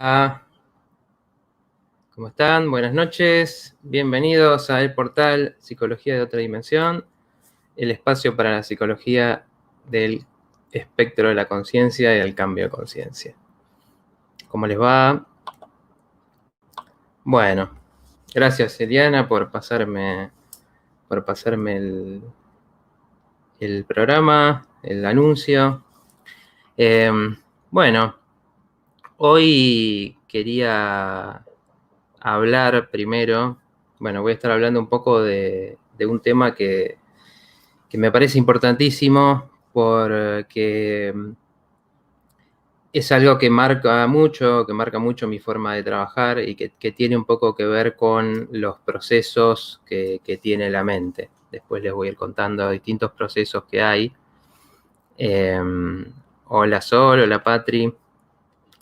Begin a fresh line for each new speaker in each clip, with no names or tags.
Ah, ¿cómo están? Buenas noches. Bienvenidos al portal Psicología de otra dimensión, el espacio para la psicología del espectro de la conciencia y el cambio de conciencia. ¿Cómo les va? Bueno, gracias Eliana por pasarme el programa, el anuncio. Bueno, hoy quería hablar primero, voy a estar hablando un poco de un tema que me parece importantísimo porque es algo que marca mucho mi forma de trabajar y que tiene un poco que ver con los procesos que tiene la mente. Después les voy a ir contando distintos procesos que hay. Hola Sol, hola Patri,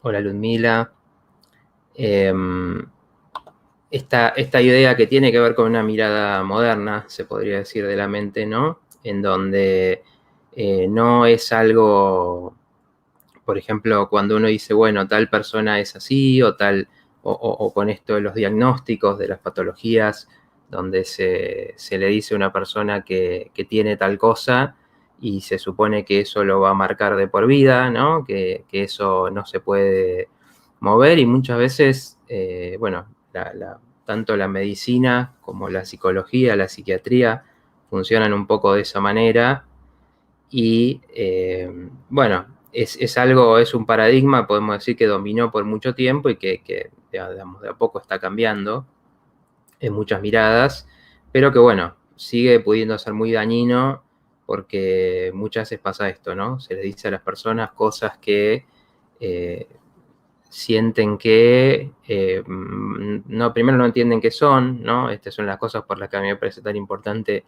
hola Ludmila. Esta idea que tiene que ver con una mirada moderna, se podría decir, de la mente, ¿no? En donde no es algo, por ejemplo, cuando uno dice, bueno, tal persona es así, o con esto de los diagnósticos de las patologías, donde se le dice a una persona que tiene tal cosa y se supone que eso lo va a marcar de por vida, ¿no? Que eso no se puede mover y muchas veces, tanto la medicina como la psicología, la psiquiatría, funcionan un poco de esa manera y es un paradigma, podemos decir, que dominó por mucho tiempo y que digamos, de a poco está cambiando en muchas miradas, pero que bueno, sigue pudiendo ser muy dañino porque muchas veces pasa esto, ¿no? Se les dice a las personas cosas que sienten que primero no entienden qué son, ¿no? Estas son las cosas por las que a mí me parece tan importante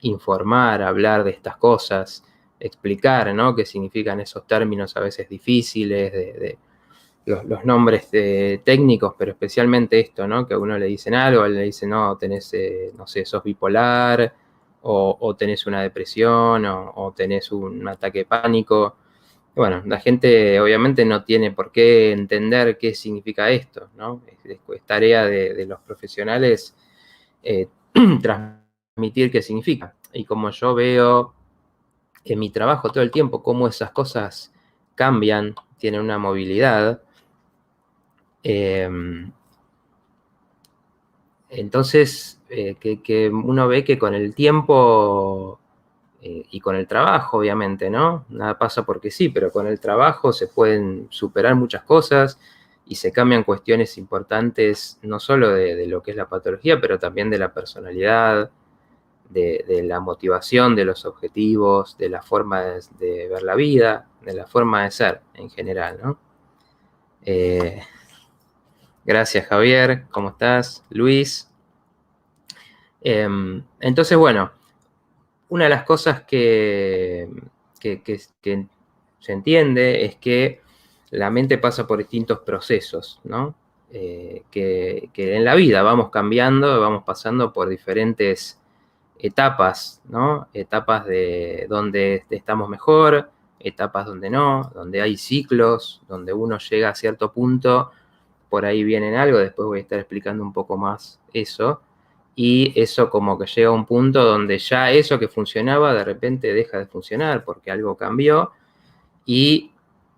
informar, hablar de estas cosas, explicar, ¿no? Qué significan esos términos a veces difíciles, de los nombres técnicos, pero especialmente esto, ¿no? Que a uno le dicen algo, le dicen, no, tenés, no sé, sos bipolar, o tenés una depresión, o tenés un ataque de pánico. Bueno, la gente obviamente no tiene por qué entender qué significa esto, ¿no? Es tarea de los profesionales eh, transmitir qué significa. Y como yo veo en mi trabajo todo el tiempo cómo esas cosas cambian, tienen una movilidad, eh, entonces que uno ve que con el tiempo y con el trabajo, obviamente, ¿no? Nada pasa porque sí, pero con el trabajo se pueden superar muchas cosas y se cambian cuestiones importantes, no solo de lo que es la patología, pero también de la personalidad, de la motivación, de los objetivos, de la forma de ver la vida, de la forma de ser en general, ¿no? Gracias, Javier. ¿Cómo estás? Luis. Entonces, bueno, una de las cosas que se entiende es que la mente pasa por distintos procesos, ¿no? Que en la vida vamos cambiando, vamos pasando por diferentes etapas, ¿no? Etapas de donde estamos mejor, etapas donde no, donde hay ciclos, donde uno llega a cierto punto, por ahí viene algo, después voy a estar explicando un poco más eso, y eso como que llega a un punto donde ya eso que funcionaba de repente deja de funcionar porque algo cambió y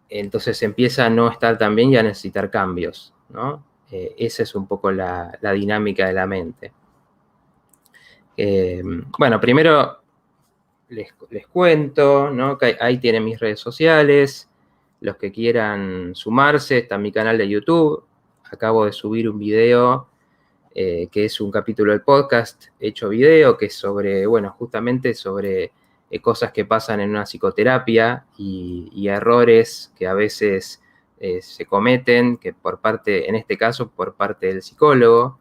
entonces empieza a no estar tan bien y a necesitar cambios, ¿no? Esa es un poco la dinámica de la mente. Bueno, primero les cuento, ¿no? Que ahí tienen mis redes sociales, los que quieran sumarse, está en mi canal de YouTube, acabo de subir un video que es un capítulo del podcast hecho video, que es sobre, bueno, justamente sobre cosas que pasan en una psicoterapia y errores que a veces se cometen, que por parte, en este caso, por parte del psicólogo,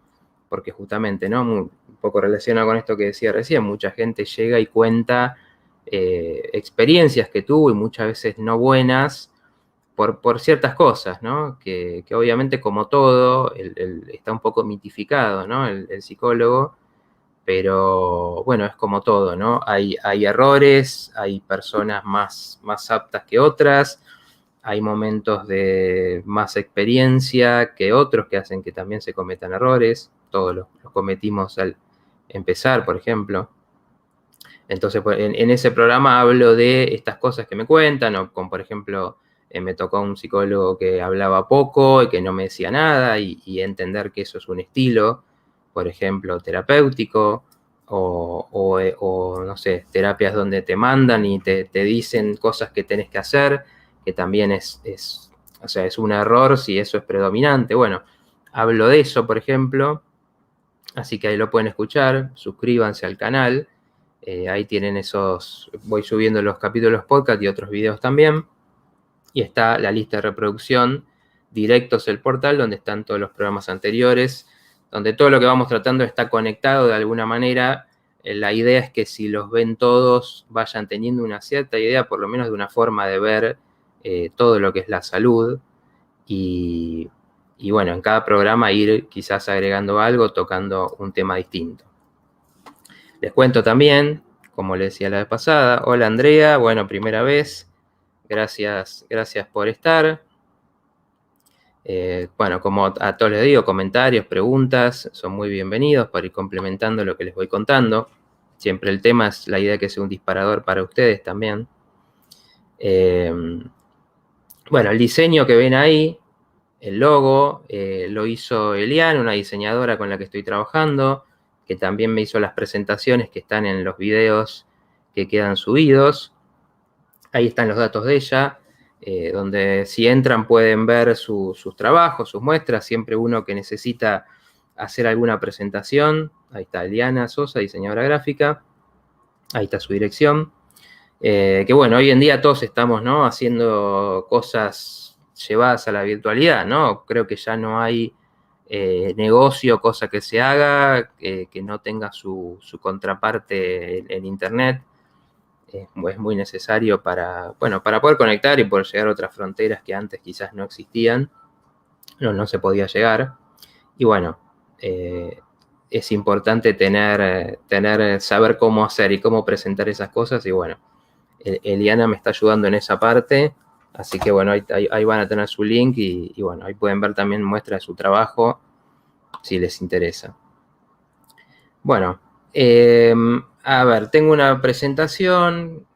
porque justamente, ¿no? Un poco relacionado con esto que decía recién, mucha gente llega y cuenta experiencias que tuvo y muchas veces no buenas, por ciertas cosas, ¿no? Que obviamente como todo, está un poco mitificado, ¿no? El psicólogo, pero bueno, es como todo, ¿no? Hay errores, hay personas más aptas que otras, hay momentos de más experiencia que otros que hacen que también se cometan errores. Todos los cometimos al empezar, por ejemplo. Entonces, en ese programa hablo de estas cosas que me cuentan, o como por ejemplo, me tocó un psicólogo que hablaba poco y que no me decía nada, y entender que eso es un estilo, por ejemplo, terapéutico, o no sé, terapias donde te mandan y te dicen cosas que tenés que hacer, que también o sea, es un error si eso es predominante. Bueno, hablo de eso, por ejemplo, así que ahí lo pueden escuchar, suscríbanse al canal. Ahí tienen voy subiendo los capítulos podcast y otros videos también. Y está la lista de reproducción, directos el portal, donde están todos los programas anteriores, donde todo lo que vamos tratando está conectado de alguna manera. La idea es que si los ven todos, vayan teniendo una cierta idea, por lo menos de una forma de ver todo lo que es la salud. Y bueno, en cada programa ir quizás agregando algo, tocando un tema distinto. Les cuento también, como les decía la vez pasada, hola Andrea, bueno, primera vez, gracias por estar. Bueno, como a todos les digo, comentarios, preguntas, son muy bienvenidos para ir complementando lo que les voy contando. Siempre el tema es la idea de que sea un disparador para ustedes también. Bueno, el diseño que ven ahí, el logo, lo hizo Eliana, una diseñadora con la que estoy trabajando, que también me hizo las presentaciones que están en los videos que quedan subidos. Ahí están los datos de ella, donde si entran pueden ver sus trabajos, sus muestras. Siempre uno que necesita hacer alguna presentación. Ahí está Eliana Sosa, diseñadora gráfica. Ahí está su dirección. Que bueno, hoy en día todos estamos, ¿no?, haciendo cosas llevadas a la virtualidad, ¿no? Creo que ya no hay negocio, cosa que se haga, que no tenga su contraparte en Internet. Es muy necesario para poder conectar y poder llegar a otras fronteras que antes quizás no existían, no se podía llegar. Y bueno, es importante saber cómo hacer y cómo presentar esas cosas. Y bueno, Eliana me está ayudando en esa parte, así que bueno, ahí van a tener su link y bueno, ahí pueden ver también muestra de su trabajo si les interesa. Bueno, a ver, tengo una presentación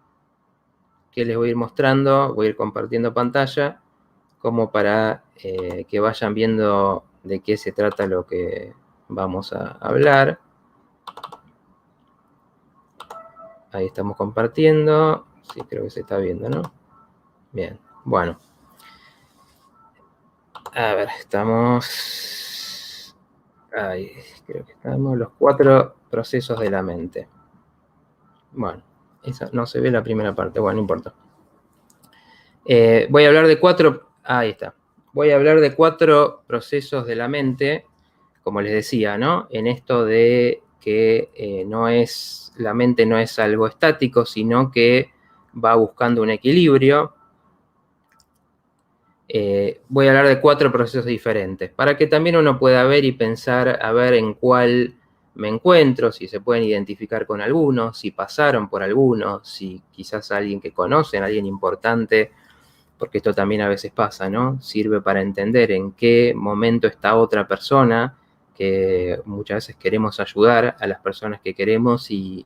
que les voy a ir mostrando, voy a ir compartiendo pantalla, como para que vayan viendo de qué se trata lo que vamos a hablar. Ahí estamos compartiendo. Sí, creo que se está viendo, ¿no? Bien, bueno. A ver, estamos... Ahí, creo que estamos. Los 4 procesos de la mente. Bueno, esa no se ve la primera parte. Bueno, no importa. Voy a hablar de 4... Ahí está. Voy a hablar de 4 procesos de la mente, como les decía, ¿no? En esto de que la mente no es algo estático, sino que va buscando un equilibrio. Voy a hablar de 4 procesos diferentes, para que también uno pueda ver y pensar a ver en cuál me encuentro, si se pueden identificar con alguno, si pasaron por alguno, si quizás alguien que conocen, alguien importante, porque esto también a veces pasa, ¿no? Sirve para entender en qué momento está otra persona, que muchas veces queremos ayudar a las personas que queremos y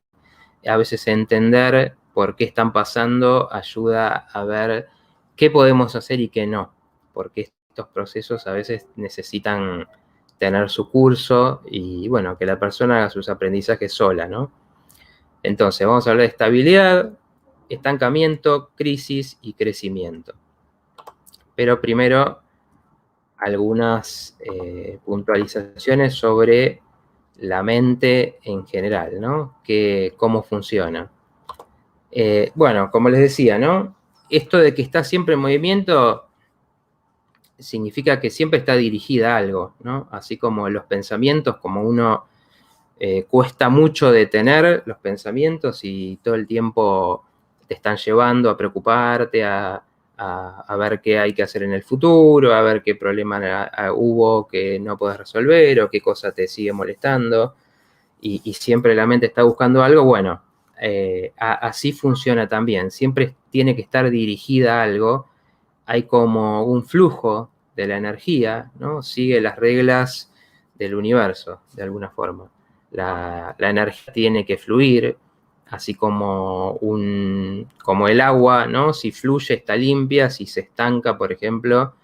a veces entender por qué están pasando ayuda a ver qué podemos hacer y qué no, porque estos procesos a veces necesitan tener su curso y, bueno, que la persona haga sus aprendizajes sola, ¿no? Entonces, vamos a hablar de estabilidad, estancamiento, crisis y crecimiento. Pero primero, algunas puntualizaciones sobre la mente en general, ¿no? Cómo funciona. Bueno, como les decía, ¿no? Esto de que está siempre en movimiento significa que siempre está dirigida a algo, ¿no? Así como los pensamientos, como uno cuesta mucho detener los pensamientos y todo el tiempo te están llevando a preocuparte, a ver qué hay que hacer en el futuro, a ver qué problema hubo que no podés resolver o qué cosa te sigue molestando y siempre la mente está buscando algo. Bueno, así funciona también, siempre tiene que estar dirigida a algo hay como un flujo de la energía, ¿no? Sigue las reglas del universo, de alguna forma. La energía tiene que fluir, así como el agua, ¿no? Si fluye está limpia, si se estanca, por ejemplo,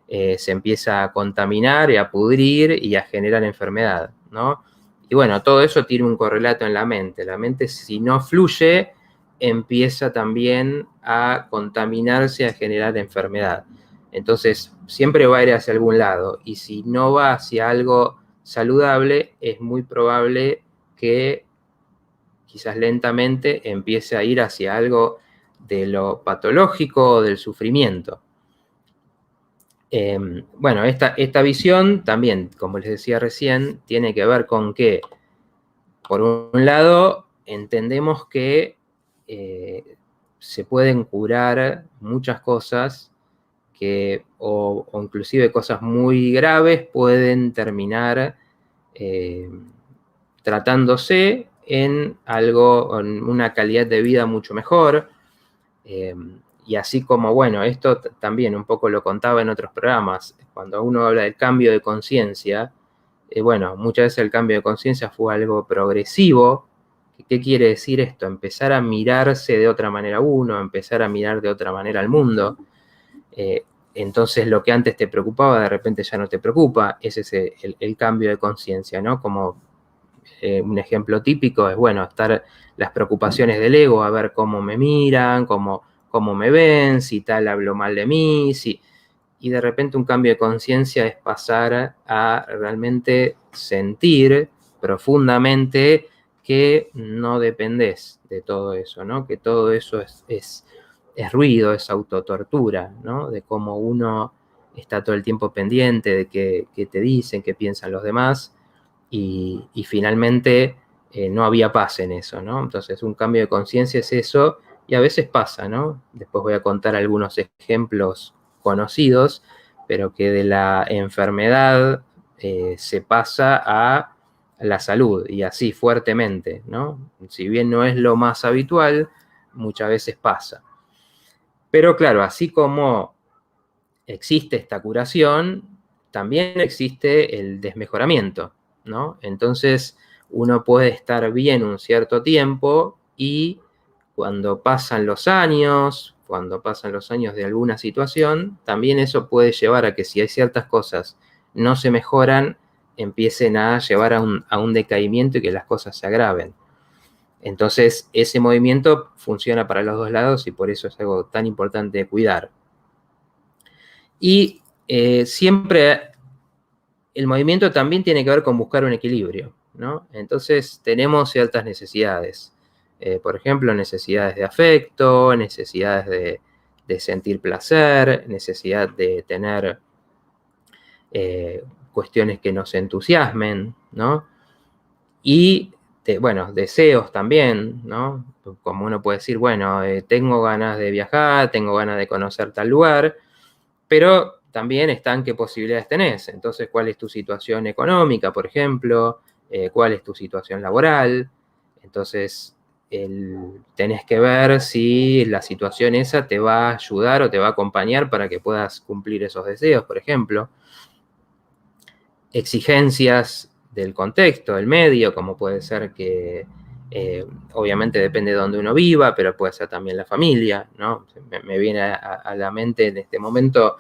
se empieza a contaminar y a pudrir y a generar enfermedad, ¿no? Y bueno, todo eso tiene un correlato en la mente. La mente, si no fluye, empieza también a contaminarse, a generar enfermedad. Entonces, siempre va a ir hacia algún lado. Y si no va hacia algo saludable, es muy probable que quizás lentamente empiece a ir hacia algo de lo patológico o del sufrimiento. Bueno, esta visión también, como les decía recién, tiene que ver con que, por un lado, entendemos que se pueden curar muchas cosas o inclusive cosas muy graves pueden terminar tratándose en en una calidad de vida mucho mejor. Y así como, bueno, esto también un poco lo contaba en otros programas, cuando uno habla del cambio de conciencia, bueno, muchas veces el cambio de conciencia fue algo progresivo. ¿Qué quiere decir esto? Empezar a mirarse de otra manera a uno, empezar a mirar de otra manera al mundo. Entonces lo que antes te preocupaba de repente ya no te preocupa. Ese es el cambio de conciencia, ¿no? Como un ejemplo típico es, bueno, estar las preocupaciones del ego, a ver cómo me miran, cómo me ven, si tal hablo mal de mí, y de repente un cambio de conciencia es pasar a realmente sentir profundamente que no dependés de todo eso, ¿no? Que todo eso es ruido, es autotortura, ¿no? De cómo uno está todo el tiempo pendiente de qué te dicen, qué piensan los demás, y finalmente no había paz en eso, ¿no? Entonces un cambio de conciencia es eso, y a veces pasa, ¿no? Después voy a contar algunos ejemplos conocidos, pero que de la enfermedad se pasa a la salud, y así fuertemente, ¿no? Si bien no es lo más habitual, muchas veces pasa. Pero claro, así como existe esta curación, también existe el desmejoramiento, ¿no? Entonces, uno puede estar bien un cierto tiempo y cuando pasan los años de alguna situación, también eso puede llevar a que si hay ciertas cosas no se mejoran, empiecen a llevar a un decaimiento y que las cosas se agraven. Entonces, ese movimiento funciona para los dos lados y por eso es algo tan importante de cuidar. Y siempre el movimiento también tiene que ver con buscar un equilibrio, ¿no? Entonces tenemos ciertas necesidades. Por ejemplo, necesidades de afecto, necesidades de sentir placer, necesidad de tener cuestiones que nos entusiasmen, ¿no? Y, bueno, deseos también, ¿no? Como uno puede decir, bueno, tengo ganas de viajar, tengo ganas de conocer tal lugar, pero también están qué posibilidades tenés. Entonces, ¿cuál es tu situación económica, por ejemplo? ¿Cuál es tu situación laboral? Entonces, tenés que ver si la situación esa te va a ayudar o te va a acompañar para que puedas cumplir esos deseos, por ejemplo. Exigencias del contexto, del medio, como puede ser que obviamente depende de donde uno viva, pero puede ser también la familia, ¿no? Me viene a la mente en este momento,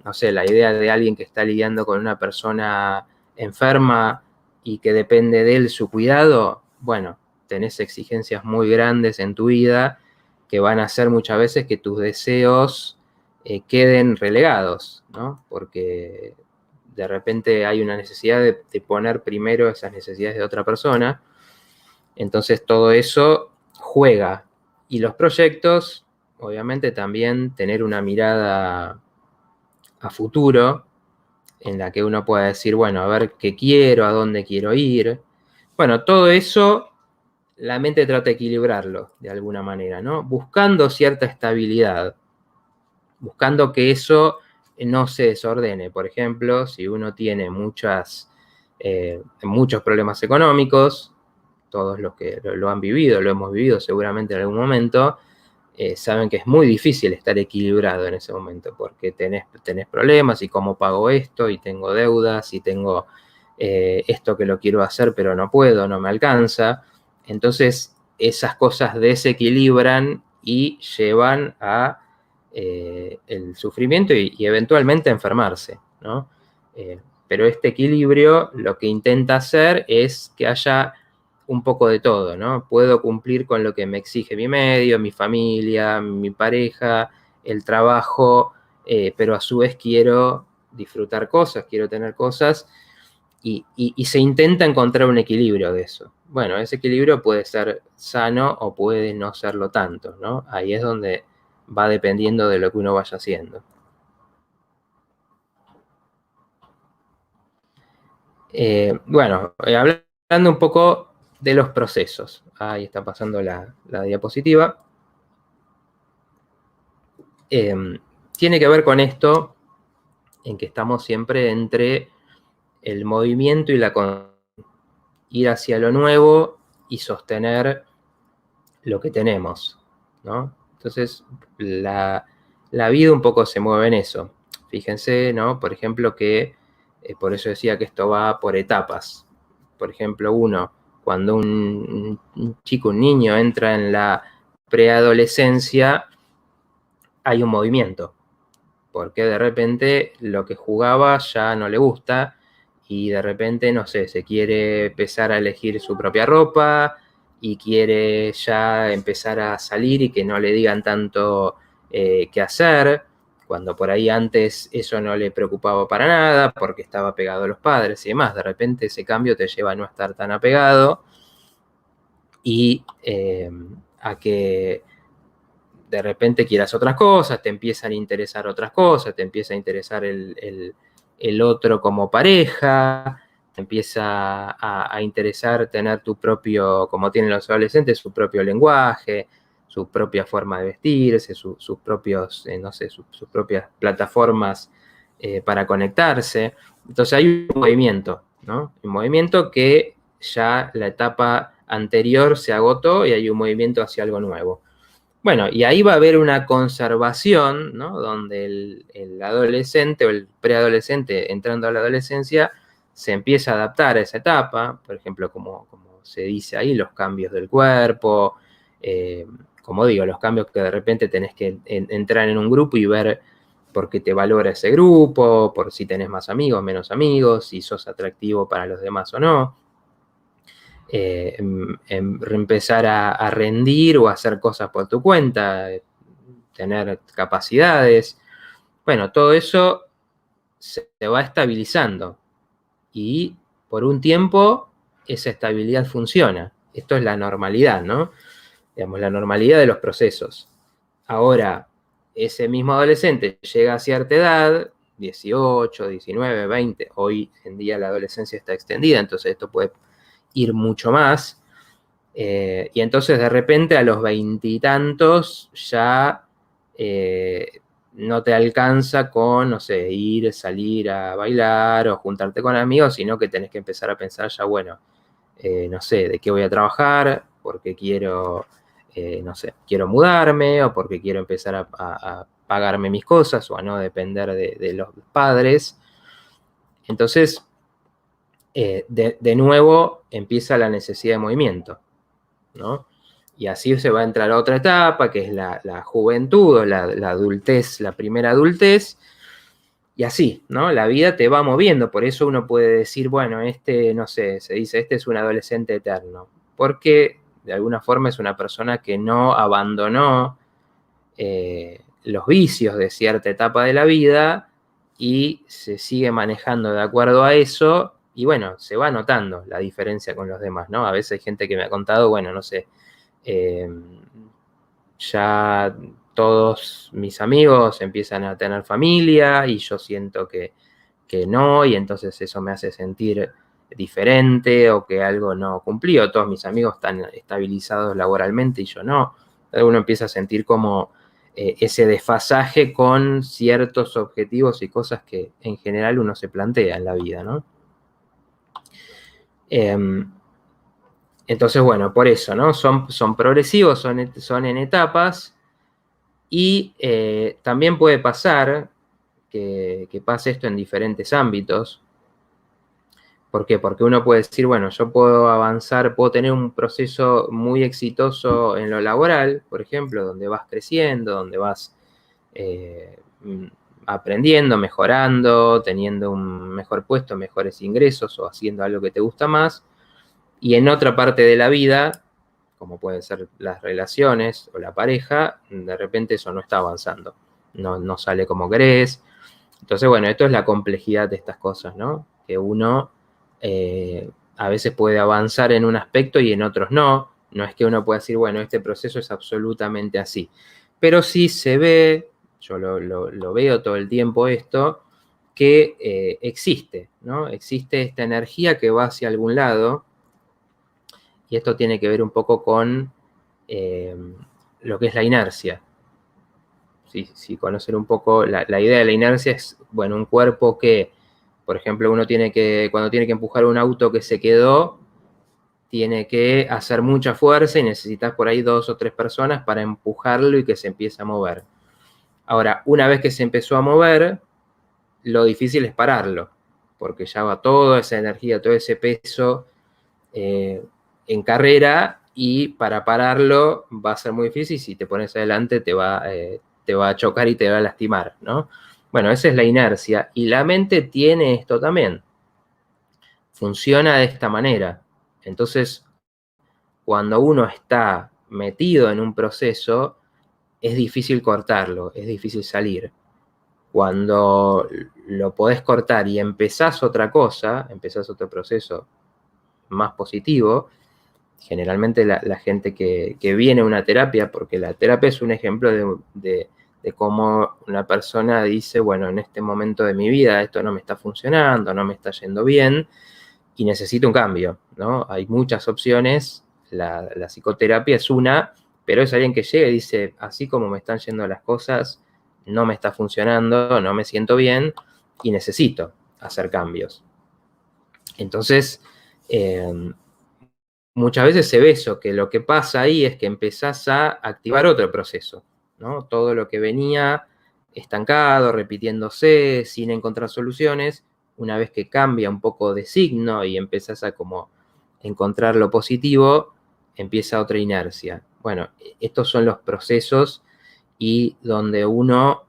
no sé, la idea de alguien que está lidiando con una persona enferma y que depende de él su cuidado. Bueno, tenés exigencias muy grandes en tu vida que van a hacer muchas veces que tus deseos queden relegados, ¿no? Porque de repente hay una necesidad de poner primero esas necesidades de otra persona. Entonces todo eso juega. Y los proyectos, obviamente también tener una mirada a futuro en la que uno pueda decir, bueno, a ver qué quiero, a dónde quiero ir. Bueno, todo eso la mente trata de equilibrarlo de alguna manera, ¿no? Buscando cierta estabilidad, buscando que eso no se desordene. Por ejemplo, si uno tiene muchos problemas económicos, todos los que lo han vivido, lo hemos vivido seguramente en algún momento, saben que es muy difícil estar equilibrado en ese momento, porque tenés problemas, y cómo pago esto, y tengo deudas, y tengo esto que lo quiero hacer, pero no puedo, no me alcanza. Entonces, esas cosas desequilibran y llevan a el sufrimiento y eventualmente a enfermarse, ¿no? Pero este equilibrio lo que intenta hacer es que haya un poco de todo, ¿no? Puedo cumplir con lo que me exige mi medio, mi familia, mi pareja, el trabajo, pero a su vez quiero disfrutar cosas, quiero tener cosas, y se intenta encontrar un equilibrio de eso. Bueno, ese equilibrio puede ser sano o puede no serlo tanto, ¿no? Ahí es donde va dependiendo de lo que uno vaya haciendo. Bueno, hablando un poco de los procesos. Ahí está pasando la diapositiva. Tiene que ver con esto, en que estamos siempre entre el movimiento y ir hacia lo nuevo y sostener lo que tenemos, ¿no? Entonces, la vida un poco se mueve en eso. Fíjense, ¿no? Por ejemplo, que por eso decía que esto va por etapas. Por ejemplo, cuando un chico, un niño entra en la preadolescencia, hay un movimiento, porque de repente lo que jugaba ya no le gusta, y de repente, no sé, se quiere empezar a elegir su propia ropa, y quiere ya empezar a salir y que no le digan tanto qué hacer, cuando por ahí antes eso no le preocupaba para nada, porque estaba pegado a los padres y demás. De repente ese cambio te lleva a no estar tan apegado, y a que de repente quieras otras cosas, te empiezan a interesar otras cosas, te empieza a interesar el otro como pareja, te empieza a interesar tener tu propio, como tienen los adolescentes, su propio lenguaje, su propia forma de vestirse, sus propios, no sé, sus propias plataformas para conectarse. Entonces hay un movimiento, ¿no? Un movimiento que ya la etapa anterior se agotó, y hay un movimiento hacia algo nuevo. Bueno, y ahí va a haber una conservación, ¿no? Donde el adolescente o el preadolescente entrando a la adolescencia se empieza a adaptar a esa etapa, por ejemplo, como se dice ahí, los cambios del cuerpo, eh, como digo, los cambios que de repente tenés que entrar en un grupo y ver por qué te valora ese grupo, por si tenés más amigos, menos amigos, si sos atractivo para los demás o no. Empezar a rendir o a hacer cosas por tu cuenta, tener capacidades. Bueno, todo eso se va estabilizando, y por un tiempo esa estabilidad funciona. Esto es la normalidad, ¿no? Digamos, la normalidad de los procesos. Ahora, ese mismo adolescente llega a cierta edad, 18, 19, 20, hoy en día la adolescencia está extendida, entonces esto puede ir mucho más. Y entonces de repente a los veintitantos ya no te alcanza con, no sé, salir a bailar o juntarte con amigos, sino que tenés que empezar a pensar ya, bueno, no sé, de qué voy a trabajar, porque quiero, no sé, quiero mudarme, o porque quiero empezar a pagarme mis cosas, o a no depender de los padres. Entonces, de nuevo empieza la necesidad de movimiento, ¿no? Y así se va a entrar a otra etapa, que es la juventud, o la adultez, la primera adultez, y así, ¿no? La vida te va moviendo, por eso uno puede decir, bueno, no sé, se dice, este es un adolescente eterno, porque de alguna forma es una persona que no abandonó los vicios de cierta etapa de la vida, y se sigue manejando de acuerdo a eso, y bueno, se va notando la diferencia con los demás, ¿no? A veces hay gente que me ha contado, bueno, no sé, eh, ya todos mis amigos empiezan a tener familia y yo siento que no, y entonces eso me hace sentir diferente, o que algo no cumplí, o todos mis amigos están estabilizados laboralmente y yo no. Uno empieza a sentir como ese desfasaje con ciertos objetivos y cosas que en general uno se plantea en la vida, ¿no? Entonces, bueno, por eso, ¿no? Son progresivos, son en etapas, Y también puede pasar que pase esto en diferentes ámbitos. ¿Por qué? Porque uno puede decir, bueno, yo puedo avanzar, puedo tener un proceso muy exitoso en lo laboral, por ejemplo, donde vas creciendo, donde vas aprendiendo, mejorando, teniendo un mejor puesto, mejores ingresos o haciendo algo que te gusta más. Y en otra parte de la vida, como pueden ser las relaciones o la pareja, de repente eso no está avanzando, no sale como querés. Entonces, bueno, esto es la complejidad de estas cosas, ¿no? Que uno a veces puede avanzar en un aspecto y en otros no. No es que uno pueda decir, bueno, este proceso es absolutamente así. Pero sí se ve, yo lo veo todo el tiempo esto, que existe, ¿no? Existe esta energía que va hacia algún lado, y esto tiene que ver un poco con lo que es la inercia. Si conocen un poco, la idea de la inercia es, bueno, un cuerpo que, por ejemplo, cuando tiene que empujar un auto que se quedó, tiene que hacer mucha fuerza y necesitas por ahí 2 o 3 personas para empujarlo y que se empiece a mover. Ahora, una vez que se empezó a mover, lo difícil es pararlo, porque ya va toda esa energía, todo ese peso en carrera, y para pararlo va a ser muy difícil. Si te pones adelante te va a chocar y te va a lastimar, ¿no? Bueno, esa es la inercia, y la mente tiene esto también. Funciona de esta manera. Entonces, cuando uno está metido en un proceso, es difícil cortarlo, es difícil salir. Cuando lo podés cortar y empezás otra cosa, empezás otro proceso más positivo, generalmente la gente que viene a una terapia, porque la terapia es un ejemplo de cómo una persona dice, bueno, en este momento de mi vida esto no me está funcionando, no me está yendo bien y necesito un cambio, ¿no? Hay muchas opciones, la psicoterapia es una, pero es alguien que llega y dice, así como me están yendo las cosas, no me está funcionando, no me siento bien y necesito hacer cambios. Entonces, muchas veces se ve eso, que lo que pasa ahí es que empezás a activar otro proceso, ¿no? Todo lo que venía estancado, repitiéndose, sin encontrar soluciones, una vez que cambia un poco de signo y empezás a como encontrar lo positivo, empieza otra inercia. Bueno, estos son los procesos, y donde uno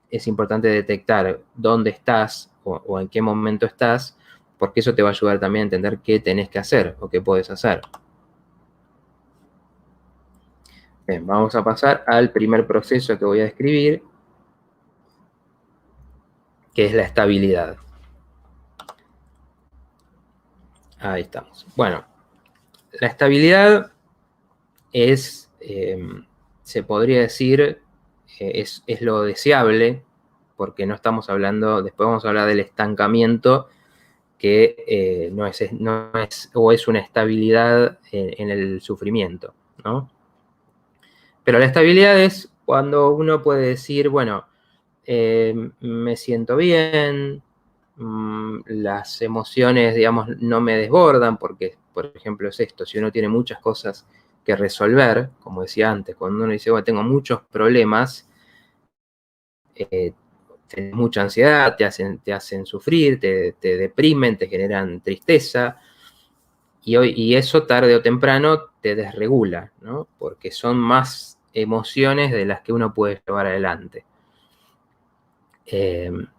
es importante detectar dónde estás o en qué momento estás, porque eso te va a ayudar también a entender qué tenés que hacer o qué puedes hacer. Bien, vamos a pasar al primer proceso que voy a describir, que es la estabilidad. Ahí estamos. Bueno, la estabilidad es, se podría decir, es lo deseable, porque no estamos hablando, después vamos a hablar del estancamiento, que no es, o es una estabilidad en el sufrimiento, ¿no? Pero la estabilidad es cuando uno puede decir, bueno, me siento bien, las emociones, digamos, no me desbordan, porque, por ejemplo, es esto, si uno tiene muchas cosas que resolver, como decía antes, cuando uno dice, bueno, tengo muchos problemas, tenés mucha ansiedad, te hacen sufrir, te deprimen, te generan tristeza, y eso tarde o temprano te desregula, ¿no? Porque son más emociones de las que uno puede llevar adelante. En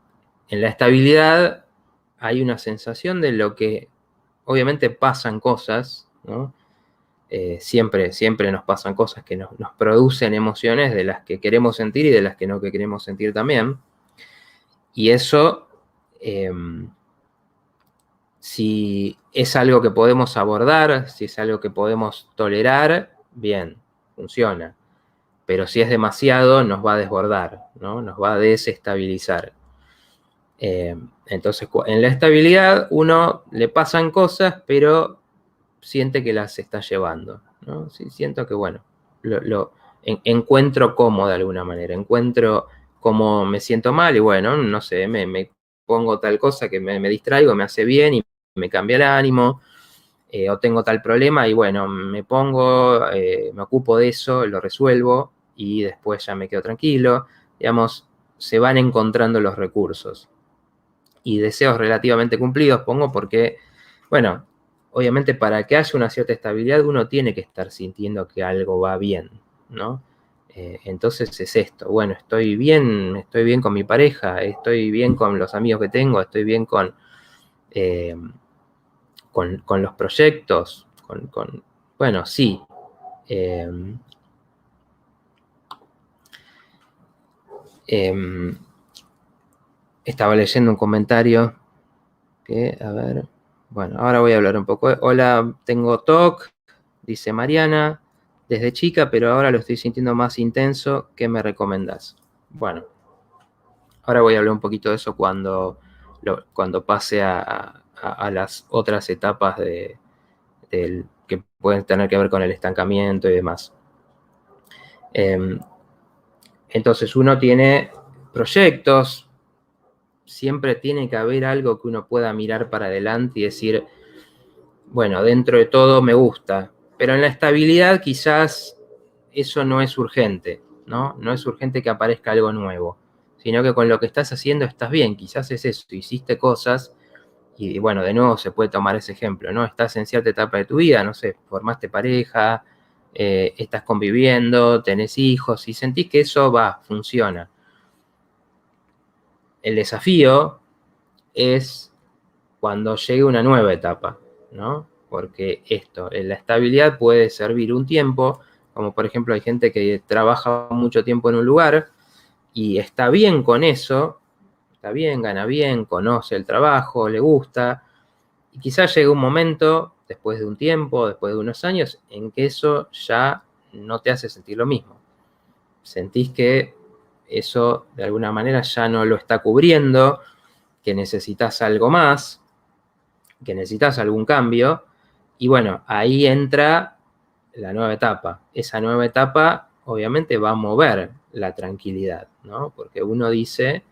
la estabilidad hay una sensación de lo que, obviamente pasan cosas, ¿no? Siempre nos pasan cosas que nos producen emociones de las que queremos sentir y de las que no queremos sentir también. Y eso, si es algo que podemos abordar, si es algo que podemos tolerar, bien, funciona. Pero si es demasiado, nos va a desbordar, ¿no? Nos va a desestabilizar. Entonces, en la estabilidad uno le pasan cosas, pero siente que las está llevando, ¿no? Sí, siento que, bueno, encuentro cómo de alguna manera, encuentro cómo me siento mal y, bueno, no sé, me pongo tal cosa que me distraigo, me hace bien y me cambia el ánimo, o tengo tal problema y, bueno, me pongo, me ocupo de eso, lo resuelvo y después ya me quedo tranquilo. Digamos, se van encontrando los recursos. Y deseos relativamente cumplidos pongo porque, bueno, obviamente para que haya una cierta estabilidad uno tiene que estar sintiendo que algo va bien, ¿no? Entonces es esto, bueno, estoy bien con mi pareja, estoy bien con los amigos que tengo, estoy bien con los proyectos, bueno, sí. Eh, eh, Estaba leyendo un comentario que, a ver, bueno, ahora voy a hablar un poco. Hola, tengo TOC, dice Mariana, desde chica, pero ahora lo estoy sintiendo más intenso. ¿Qué me recomendás? Bueno, ahora voy a hablar un poquito de eso cuando pase a las otras etapas que pueden tener que ver con el estancamiento y demás. Entonces uno tiene proyectos, siempre tiene que haber algo que uno pueda mirar para adelante y decir, bueno, dentro de todo me gusta, pero en la estabilidad quizás eso no es urgente, ¿no? No es urgente que aparezca algo nuevo, sino que con lo que estás haciendo estás bien, quizás es eso, hiciste cosas y bueno, de nuevo se puede tomar ese ejemplo, ¿no? Estás en cierta etapa de tu vida, no sé, formaste pareja, estás conviviendo, tenés hijos y sentís que eso funciona. El desafío es cuando llegue una nueva etapa, ¿no? Porque la estabilidad puede servir un tiempo, como por ejemplo hay gente que trabaja mucho tiempo en un lugar y está bien con eso, está bien, gana bien, conoce el trabajo, le gusta, y quizás llegue un momento, después de un tiempo, después de unos años, en que eso ya no te hace sentir lo mismo. Sentís que eso de alguna manera ya no lo está cubriendo, que necesitas algo más, que necesitas algún cambio, y bueno, ahí entra la nueva etapa. Esa nueva etapa obviamente va a mover la tranquilidad, ¿no? Porque uno dice,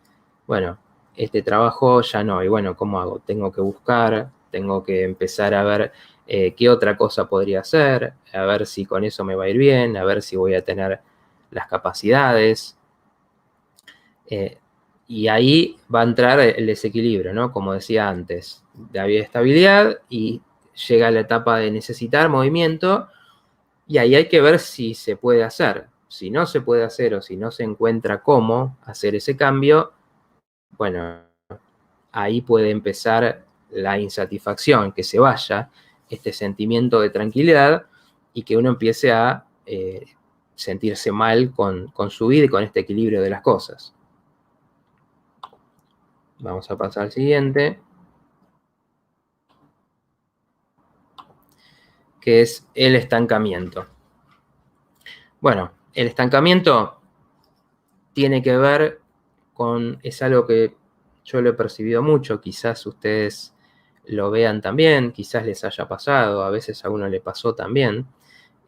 bueno, este trabajo ya no, y bueno, ¿cómo hago? Tengo que buscar, tengo que empezar a ver qué otra cosa podría hacer, a ver si con eso me va a ir bien, a ver si voy a tener las capacidades. Y ahí va a entrar el desequilibrio, ¿no? Como decía antes, había estabilidad y llega la etapa de necesitar movimiento y ahí hay que ver si se puede hacer. Si no se puede hacer o si no se encuentra cómo hacer ese cambio, bueno, ahí puede empezar la insatisfacción, que se vaya este sentimiento de tranquilidad y que uno empiece a sentirse mal con su vida y con este equilibrio de las cosas. Vamos a pasar al siguiente, que es el estancamiento. Bueno, el estancamiento tiene que ver es algo que yo lo he percibido mucho, quizás ustedes lo vean también, quizás les haya pasado, a veces a uno le pasó también,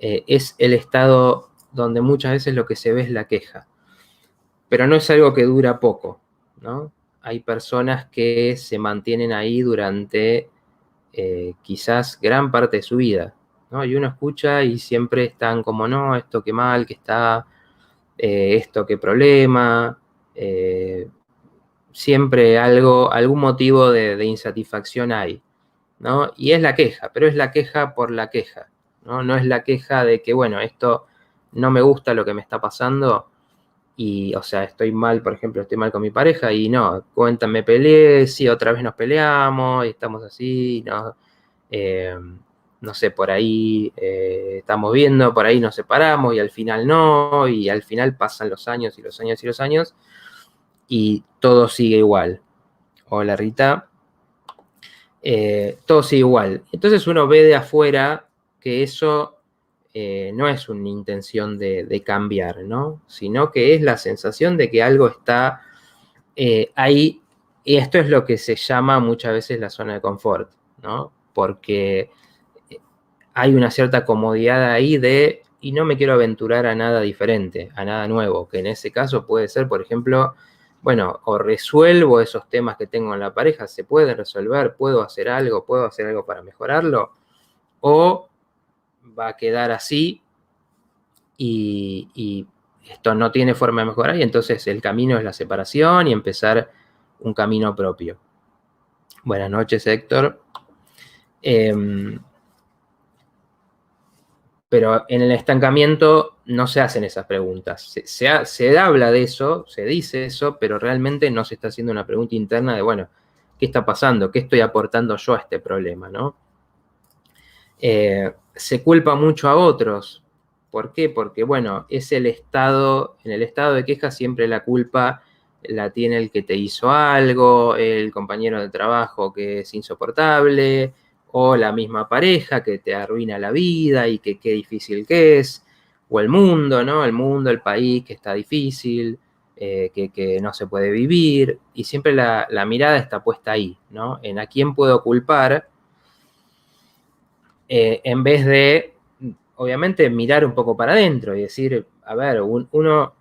es el estado donde muchas veces lo que se ve es la queja, pero no es algo que dura poco, ¿no? Hay personas que se mantienen ahí durante quizás gran parte de su vida, ¿no? Y uno escucha y siempre están como, no, esto qué mal que está, esto qué problema, siempre algún motivo de insatisfacción hay, ¿no? Y es la queja, pero es la queja por la queja, ¿no? No es la queja de que, bueno, esto no me gusta lo que me está pasando y, o sea, estoy mal, por ejemplo, estoy mal con mi pareja y no, cuéntame, peleé, sí, otra vez nos peleamos y estamos así, ¿no? No sé, por ahí estamos viendo, por ahí nos separamos y al final no, y al final pasan los años y los años y los años y todo sigue igual. Hola Rita. Todo sigue igual. Entonces uno ve de afuera que eso no es una intención de cambiar, ¿no? Sino que es la sensación de que algo está ahí, y esto es lo que se llama muchas veces la zona de confort, ¿no? Porque hay una cierta comodidad ahí y no me quiero aventurar a nada diferente, a nada nuevo, que en ese caso puede ser, por ejemplo, bueno, o resuelvo esos temas que tengo en la pareja, se pueden resolver, puedo hacer algo para mejorarlo, o va a quedar así y esto no tiene forma de mejorar y entonces el camino es la separación y empezar un camino propio. Buenas noches, Héctor. Pero en el estancamiento no se hacen esas preguntas. Se habla de eso, se dice eso, pero realmente no se está haciendo una pregunta interna de, bueno, ¿qué está pasando? ¿Qué estoy aportando yo a este problema, ¿no? Se culpa mucho a otros. ¿Por qué? Porque, bueno, es el estado, en el estado de queja siempre la culpa la tiene el que te hizo algo, el compañero de trabajo que es insoportable, o la misma pareja que te arruina la vida y que qué difícil que es, o el mundo, ¿no? El mundo, el país que está difícil, que no se puede vivir, y siempre la mirada está puesta ahí, ¿no? En a quién puedo culpar, en vez de, obviamente, mirar un poco para adentro y decir, a ver, uno,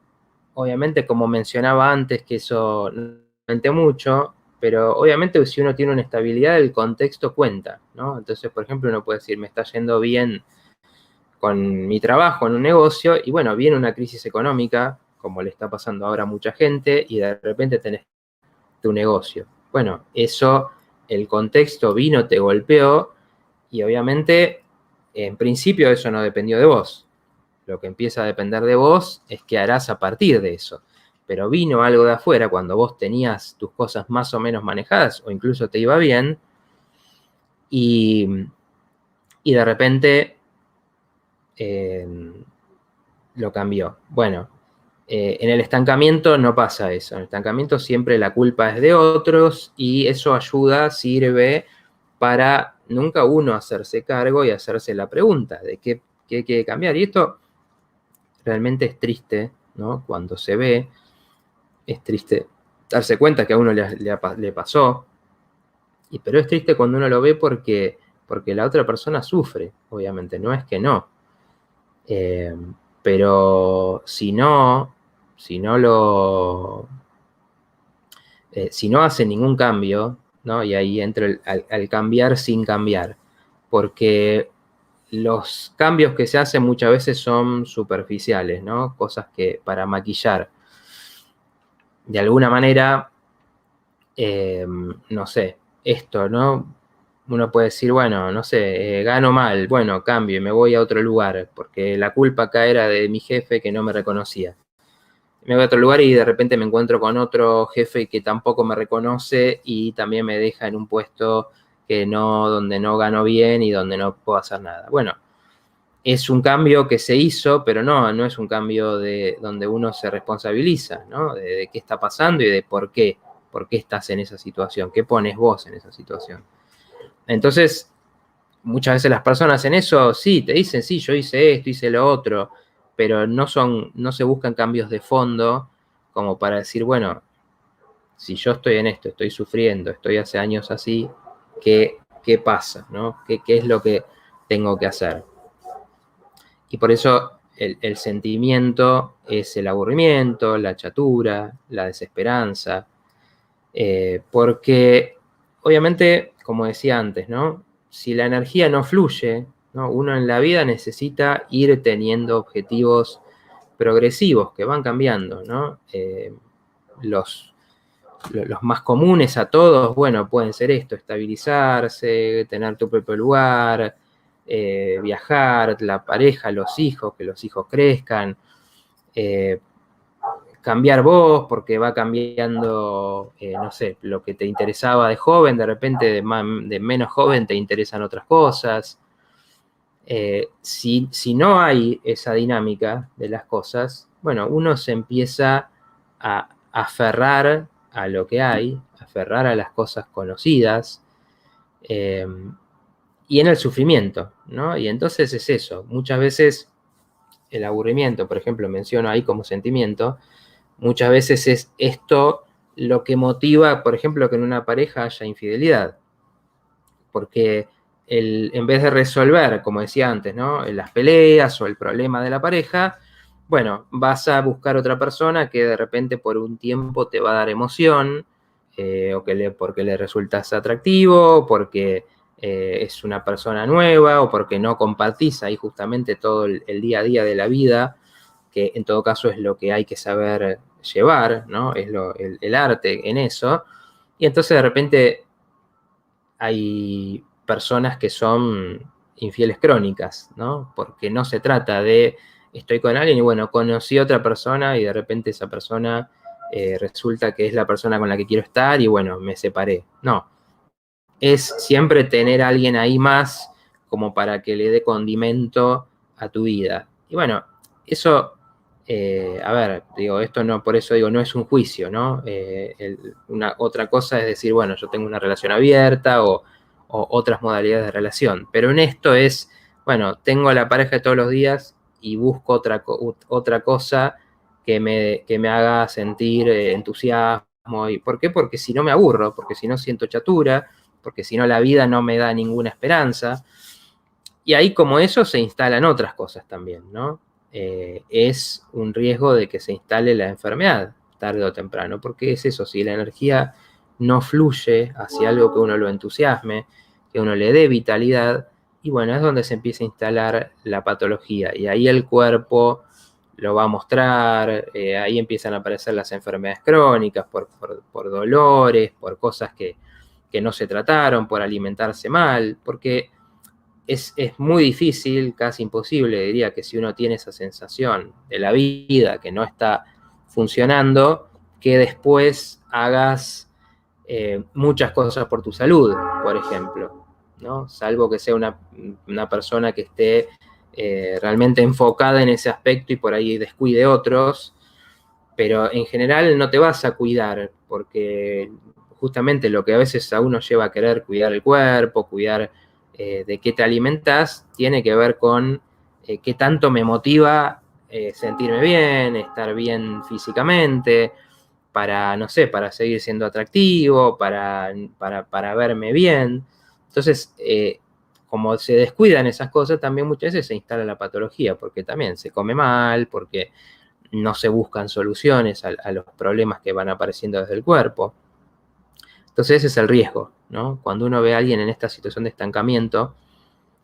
obviamente, como mencionaba antes, que eso no mente mucho, pero obviamente si uno tiene una estabilidad, el contexto cuenta, ¿no? Entonces, por ejemplo, uno puede decir, me está yendo bien con mi trabajo en un negocio, y bueno, viene una crisis económica, como le está pasando ahora a mucha gente, y de repente tenés tu negocio. Bueno, eso, el contexto vino, te golpeó, y obviamente, en principio, eso no dependió de vos. Lo que empieza a depender de vos es qué harás a partir de eso. Pero vino algo de afuera cuando vos tenías tus cosas más o menos manejadas, o incluso te iba bien, y de repente lo cambió. Bueno, en el estancamiento no pasa eso. En el estancamiento siempre la culpa es de otros y eso ayuda, sirve para nunca uno hacerse cargo y hacerse la pregunta de qué hay que cambiar. Y esto realmente es triste, ¿no? Cuando se ve, es triste darse cuenta que a uno le pasó, pero es triste cuando uno lo ve porque la otra persona sufre, obviamente, no es que no. Pero si no hace ningún cambio, ¿no? Y ahí entra al cambiar sin cambiar, porque los cambios que se hacen muchas veces son superficiales, ¿no? Cosas que para maquillar. De alguna manera, no sé, esto, ¿no? Uno puede decir, bueno, no sé, gano mal, bueno, cambio y me voy a otro lugar, porque la culpa acá era de mi jefe que no me reconocía. Me voy a otro lugar y de repente me encuentro con otro jefe que tampoco me reconoce y también me deja en un puesto donde no gano bien y donde no puedo hacer nada. Bueno, es un cambio que se hizo, pero no es un cambio de donde uno se responsabiliza, ¿no? De qué está pasando y de por qué estás en esa situación, qué pones vos en esa situación. Entonces, muchas veces las personas en eso, sí, te dicen, sí, yo hice esto, hice lo otro, pero no se buscan cambios de fondo como para decir, bueno, si yo estoy en esto, estoy sufriendo, estoy hace años así, ¿qué pasa, ¿no? ¿Qué es lo que tengo que hacer? Y por eso el sentimiento es el aburrimiento, la chatura, la desesperanza, porque obviamente, como decía antes, ¿no? Si la energía no fluye, ¿no? Uno en la vida necesita ir teniendo objetivos progresivos que van cambiando, ¿no? Los más comunes a todos, bueno, pueden ser esto, estabilizarse, tener tu propio lugar, viajar, la pareja, los hijos, que los hijos crezcan, cambiar vos, porque va cambiando, no sé, lo que te interesaba de joven, de repente de menos joven te interesan otras cosas. Si no hay esa dinámica de las cosas, bueno, uno se empieza a aferrar a lo que hay, aferrar a las cosas conocidas, y en el sufrimiento, ¿no? Y entonces es eso, muchas veces el aburrimiento, por ejemplo, menciono ahí como sentimiento, muchas veces es esto lo que motiva, por ejemplo, que en una pareja haya infidelidad. Porque en vez de resolver, como decía antes, ¿no? Las peleas o el problema de la pareja, bueno, vas a buscar otra persona que de repente por un tiempo te va a dar emoción, o porque le resultas atractivo, porque es una persona nueva, o porque no compartís ahí justamente todo el día a día de la vida, que en todo caso es lo que hay que saber llevar, ¿no? Es el arte en eso. Y entonces de repente hay personas que son infieles crónicas, ¿no? Porque no se trata de estoy con alguien y bueno, conocí a otra persona y de repente esa persona resulta que es la persona con la que quiero estar y bueno, me separé. No, es siempre tener a alguien ahí más como para que le dé condimento a tu vida. Y bueno, eso, a ver, digo, esto no, por eso digo, no es un juicio, ¿no? Una otra cosa es decir, bueno, yo tengo una relación abierta o otras modalidades de relación, pero en esto es, bueno, tengo a la pareja de todos los días y busco otra cosa que me haga sentir entusiasmo. ¿Y por qué? Porque si no me aburro, porque si no siento chatura, porque si no la vida no me da ninguna esperanza. Y ahí como eso se instalan otras cosas también, ¿no? Es un riesgo de que se instale la enfermedad tarde o temprano, porque es eso, si la energía no fluye hacia algo que uno lo entusiasme, que uno le dé vitalidad, y bueno, es donde se empieza a instalar la patología, y ahí el cuerpo lo va a mostrar, ahí empiezan a aparecer las enfermedades crónicas por dolores, por cosas que no se trataron, por alimentarse mal, porque es muy difícil, casi imposible, diría que si uno tiene esa sensación de la vida que no está funcionando, que después hagas muchas cosas por tu salud, por ejemplo, ¿no? Salvo que sea una persona que esté realmente enfocada en ese aspecto y por ahí descuide otros, pero en general no te vas a cuidar, porque justamente lo que a veces a uno lleva a querer cuidar el cuerpo, cuidar de qué te alimentas, tiene que ver con qué tanto me motiva sentirme bien, estar bien físicamente, para, no sé, para seguir siendo atractivo, para verme bien. Entonces, como se descuidan esas cosas, también muchas veces se instala la patología, porque también se come mal, porque no se buscan soluciones a los problemas que van apareciendo desde el cuerpo. Entonces ese es el riesgo, ¿no? Cuando uno ve a alguien en esta situación de estancamiento,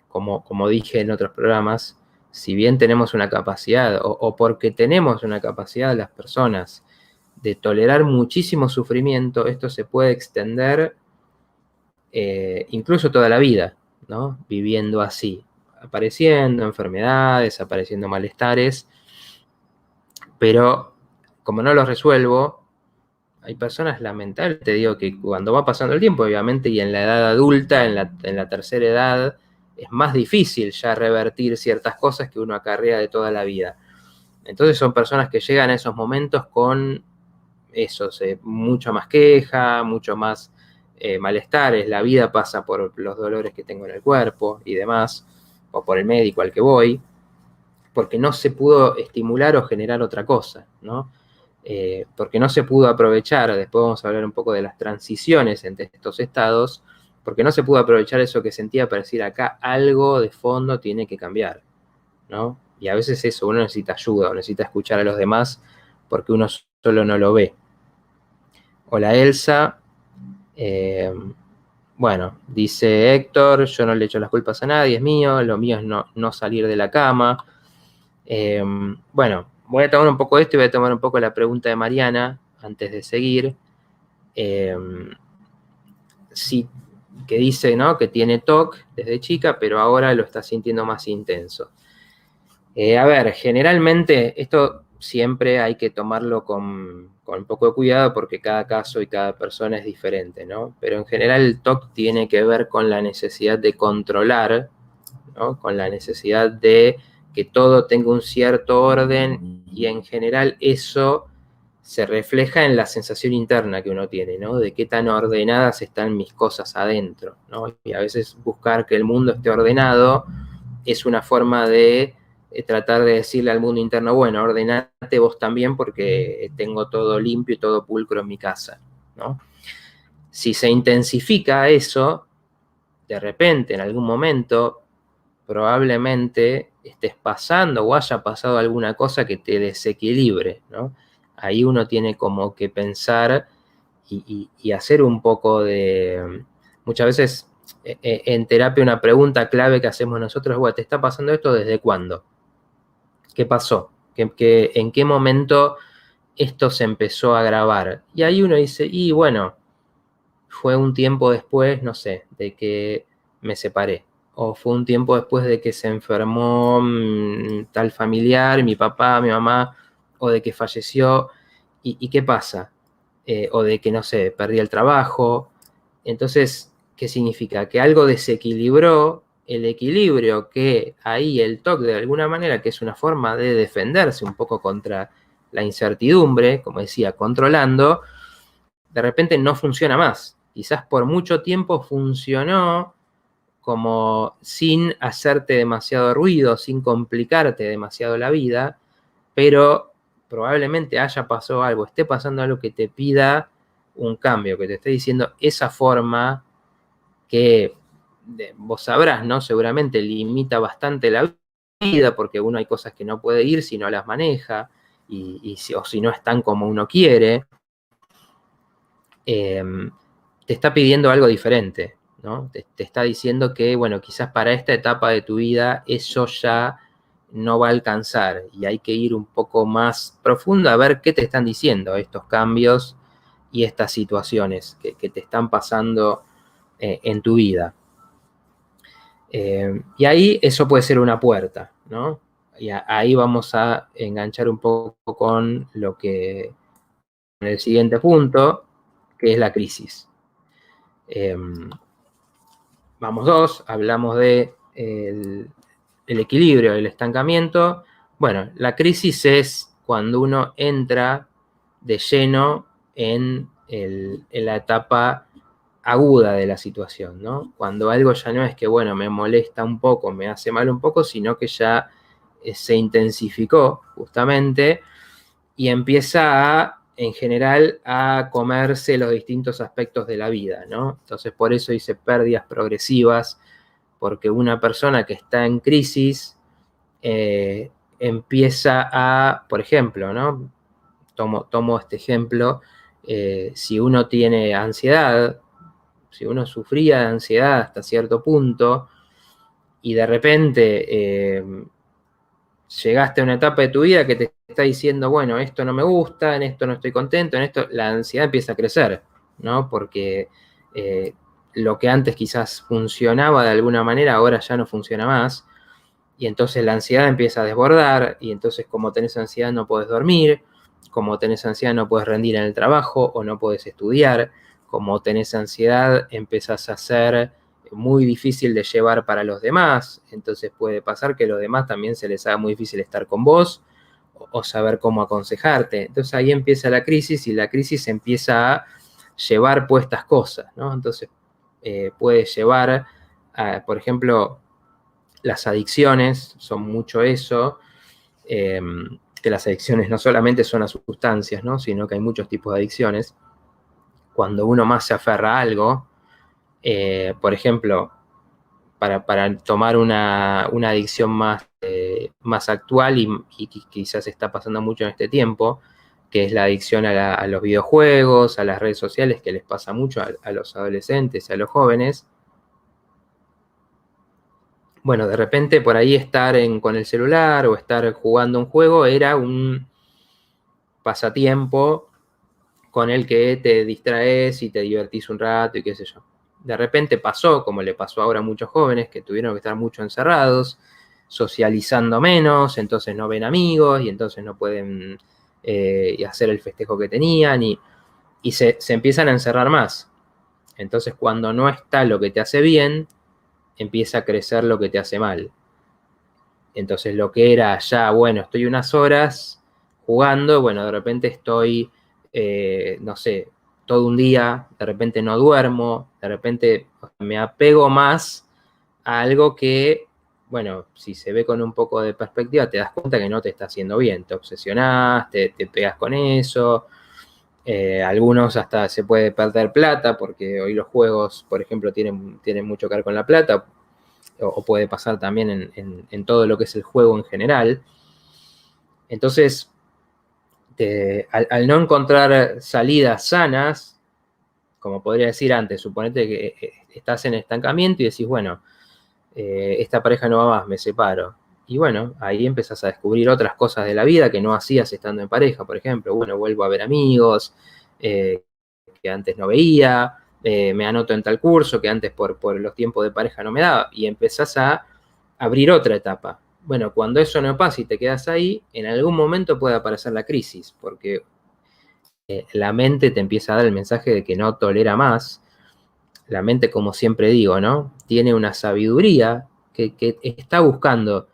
como dije en otros programas, si bien tenemos una capacidad, o porque tenemos una capacidad las personas de tolerar muchísimo sufrimiento, esto se puede extender incluso toda la vida, ¿no? Viviendo así, apareciendo enfermedades, apareciendo malestares, pero como no los resuelvo, hay personas lamentables, te digo que cuando va pasando el tiempo, obviamente, y en la edad adulta, en la tercera edad, es más difícil ya revertir ciertas cosas que uno acarrea de toda la vida. Entonces son personas que llegan a esos momentos con eso, mucho más queja, mucho más malestares, la vida pasa por los dolores que tengo en el cuerpo y demás, o por el médico al que voy, porque no se pudo estimular o generar otra cosa, ¿no? Porque no se pudo aprovechar, después vamos a hablar un poco de las transiciones entre estos estados, porque no se pudo aprovechar eso que sentía para decir acá algo de fondo tiene que cambiar, ¿no? Y a veces eso, uno necesita ayuda, o necesita escuchar a los demás porque uno solo no lo ve. Hola Elsa, bueno, dice Héctor, yo no le echo las culpas a nadie, es mío, lo mío es no salir de la cama. Bueno, voy a tomar un poco esto y voy a tomar un poco la pregunta de Mariana antes de seguir. Sí, que dice, ¿no? Que tiene TOC desde chica, pero ahora lo está sintiendo más intenso. A ver, generalmente esto siempre hay que tomarlo con un poco de cuidado porque cada caso y cada persona es diferente, ¿no? Pero en general el TOC tiene que ver con la necesidad de controlar, ¿no? Con la necesidad de que todo tenga un cierto orden y en general eso se refleja en la sensación interna que uno tiene, ¿no? De qué tan ordenadas están mis cosas adentro, ¿no? Y a veces buscar que el mundo esté ordenado es una forma de tratar de decirle al mundo interno, bueno, ordenate vos también porque tengo todo limpio y todo pulcro en mi casa, ¿no? Si se intensifica eso, de repente, en algún momento, probablemente estés pasando o haya pasado alguna cosa que te desequilibre, ¿no? Ahí uno tiene como que pensar y hacer un poco de... Muchas veces en terapia una pregunta clave que hacemos nosotros es, bueno, ¿te está pasando esto desde cuándo? ¿Qué pasó? ¿En qué momento esto se empezó a agravar? Y ahí uno dice, y bueno, fue un tiempo después, no sé, de que me separé. O fue un tiempo después de que se enfermó tal familiar, mi papá, mi mamá, o de que falleció. ¿Y qué pasa? O de que, no sé, perdí el trabajo. Entonces, ¿qué significa? Que algo desequilibró el equilibrio, que ahí el TOC de alguna manera, que es una forma de defenderse un poco contra la incertidumbre, como decía, controlando, de repente no funciona más. Quizás por mucho tiempo funcionó como sin hacerte demasiado ruido, sin complicarte demasiado la vida, pero probablemente haya pasado algo, esté pasando algo que te pida un cambio, que te esté diciendo esa forma que vos sabrás, ¿no? Seguramente limita bastante la vida, porque uno hay cosas que no puede ir si no las maneja, o si no están como uno quiere. Te está pidiendo algo diferente, ¿no? Te está diciendo que, bueno, quizás para esta etapa de tu vida eso ya no va a alcanzar y hay que ir un poco más profundo a ver qué te están diciendo estos cambios y estas situaciones que te están pasando en tu vida. Y ahí eso puede ser una puerta, ¿no? Y ahí vamos a enganchar un poco con lo que, en el siguiente punto, que es la crisis. Vamos dos, hablamos de el equilibrio, el estancamiento. Bueno, la crisis es cuando uno entra de lleno en la etapa aguda de la situación, ¿no? Cuando algo ya no es que, bueno, me molesta un poco, me hace mal un poco, sino que ya se intensificó justamente y empieza en general a comerse los distintos aspectos de la vida, ¿no? Entonces por eso dice pérdidas progresivas, porque una persona que está en crisis empieza a, por ejemplo, ¿no? Tomo este ejemplo, si uno tiene ansiedad, si uno sufría de ansiedad hasta cierto punto y de repente llegaste a una etapa de tu vida que te está diciendo, bueno, esto no me gusta, en esto no estoy contento, en esto la ansiedad empieza a crecer, ¿no? Porque lo que antes quizás funcionaba de alguna manera, ahora ya no funciona más. Y entonces la ansiedad empieza a desbordar y entonces como tenés ansiedad no podés dormir, como tenés ansiedad no podés rendir en el trabajo o no podés estudiar, como tenés ansiedad empezás a ser muy difícil de llevar para los demás, entonces puede pasar que a los demás también se les haga muy difícil estar con vos o saber cómo aconsejarte. Entonces ahí empieza la crisis y la crisis empieza a llevar puestas cosas, ¿no? Entonces puede llevar, por ejemplo, las adicciones son mucho eso, que las adicciones no solamente son a sustancias, ¿no? Sino que hay muchos tipos de adicciones. Cuando uno más se aferra a algo, por ejemplo, para tomar una adicción más actual y quizás está pasando mucho en este tiempo, que es la adicción a los videojuegos, a las redes sociales, que les pasa mucho a los adolescentes, a los jóvenes. Bueno, de repente por ahí estar con el celular o estar jugando un juego era un pasatiempo con el que te distraes y te divertís un rato y qué sé yo. De repente pasó, como le pasó ahora a muchos jóvenes que tuvieron que estar mucho encerrados, socializando menos, entonces no ven amigos y entonces no pueden hacer el festejo que tenían y se empiezan a encerrar más. Entonces cuando no está lo que te hace bien, empieza a crecer lo que te hace mal. Entonces lo que era ya, bueno, estoy unas horas jugando, bueno, de repente estoy, no sé, todo un día, de repente no duermo, de repente me apego más a algo que, bueno, si se ve con un poco de perspectiva, te das cuenta que no te está haciendo bien, te obsesionás, te pegas con eso. Algunos hasta se puede perder plata, porque hoy los juegos, por ejemplo, tienen mucho que ver con la plata, o puede pasar también en todo lo que es el juego en general. Entonces, al no encontrar salidas sanas, como podría decir antes, suponete que estás en estancamiento y decís, bueno, esta pareja no va más, me separo. Y bueno, ahí empezás a descubrir otras cosas de la vida que no hacías estando en pareja, por ejemplo. Bueno, vuelvo a ver amigos que antes no veía, me anoto en tal curso que antes por los tiempos de pareja no me daba. Y empezás a abrir otra etapa. Bueno, cuando eso no pasa y te quedas ahí, en algún momento puede aparecer la crisis, porque la mente te empieza a dar el mensaje de que no tolera más. La mente, como siempre digo, ¿no? Tiene una sabiduría que está buscando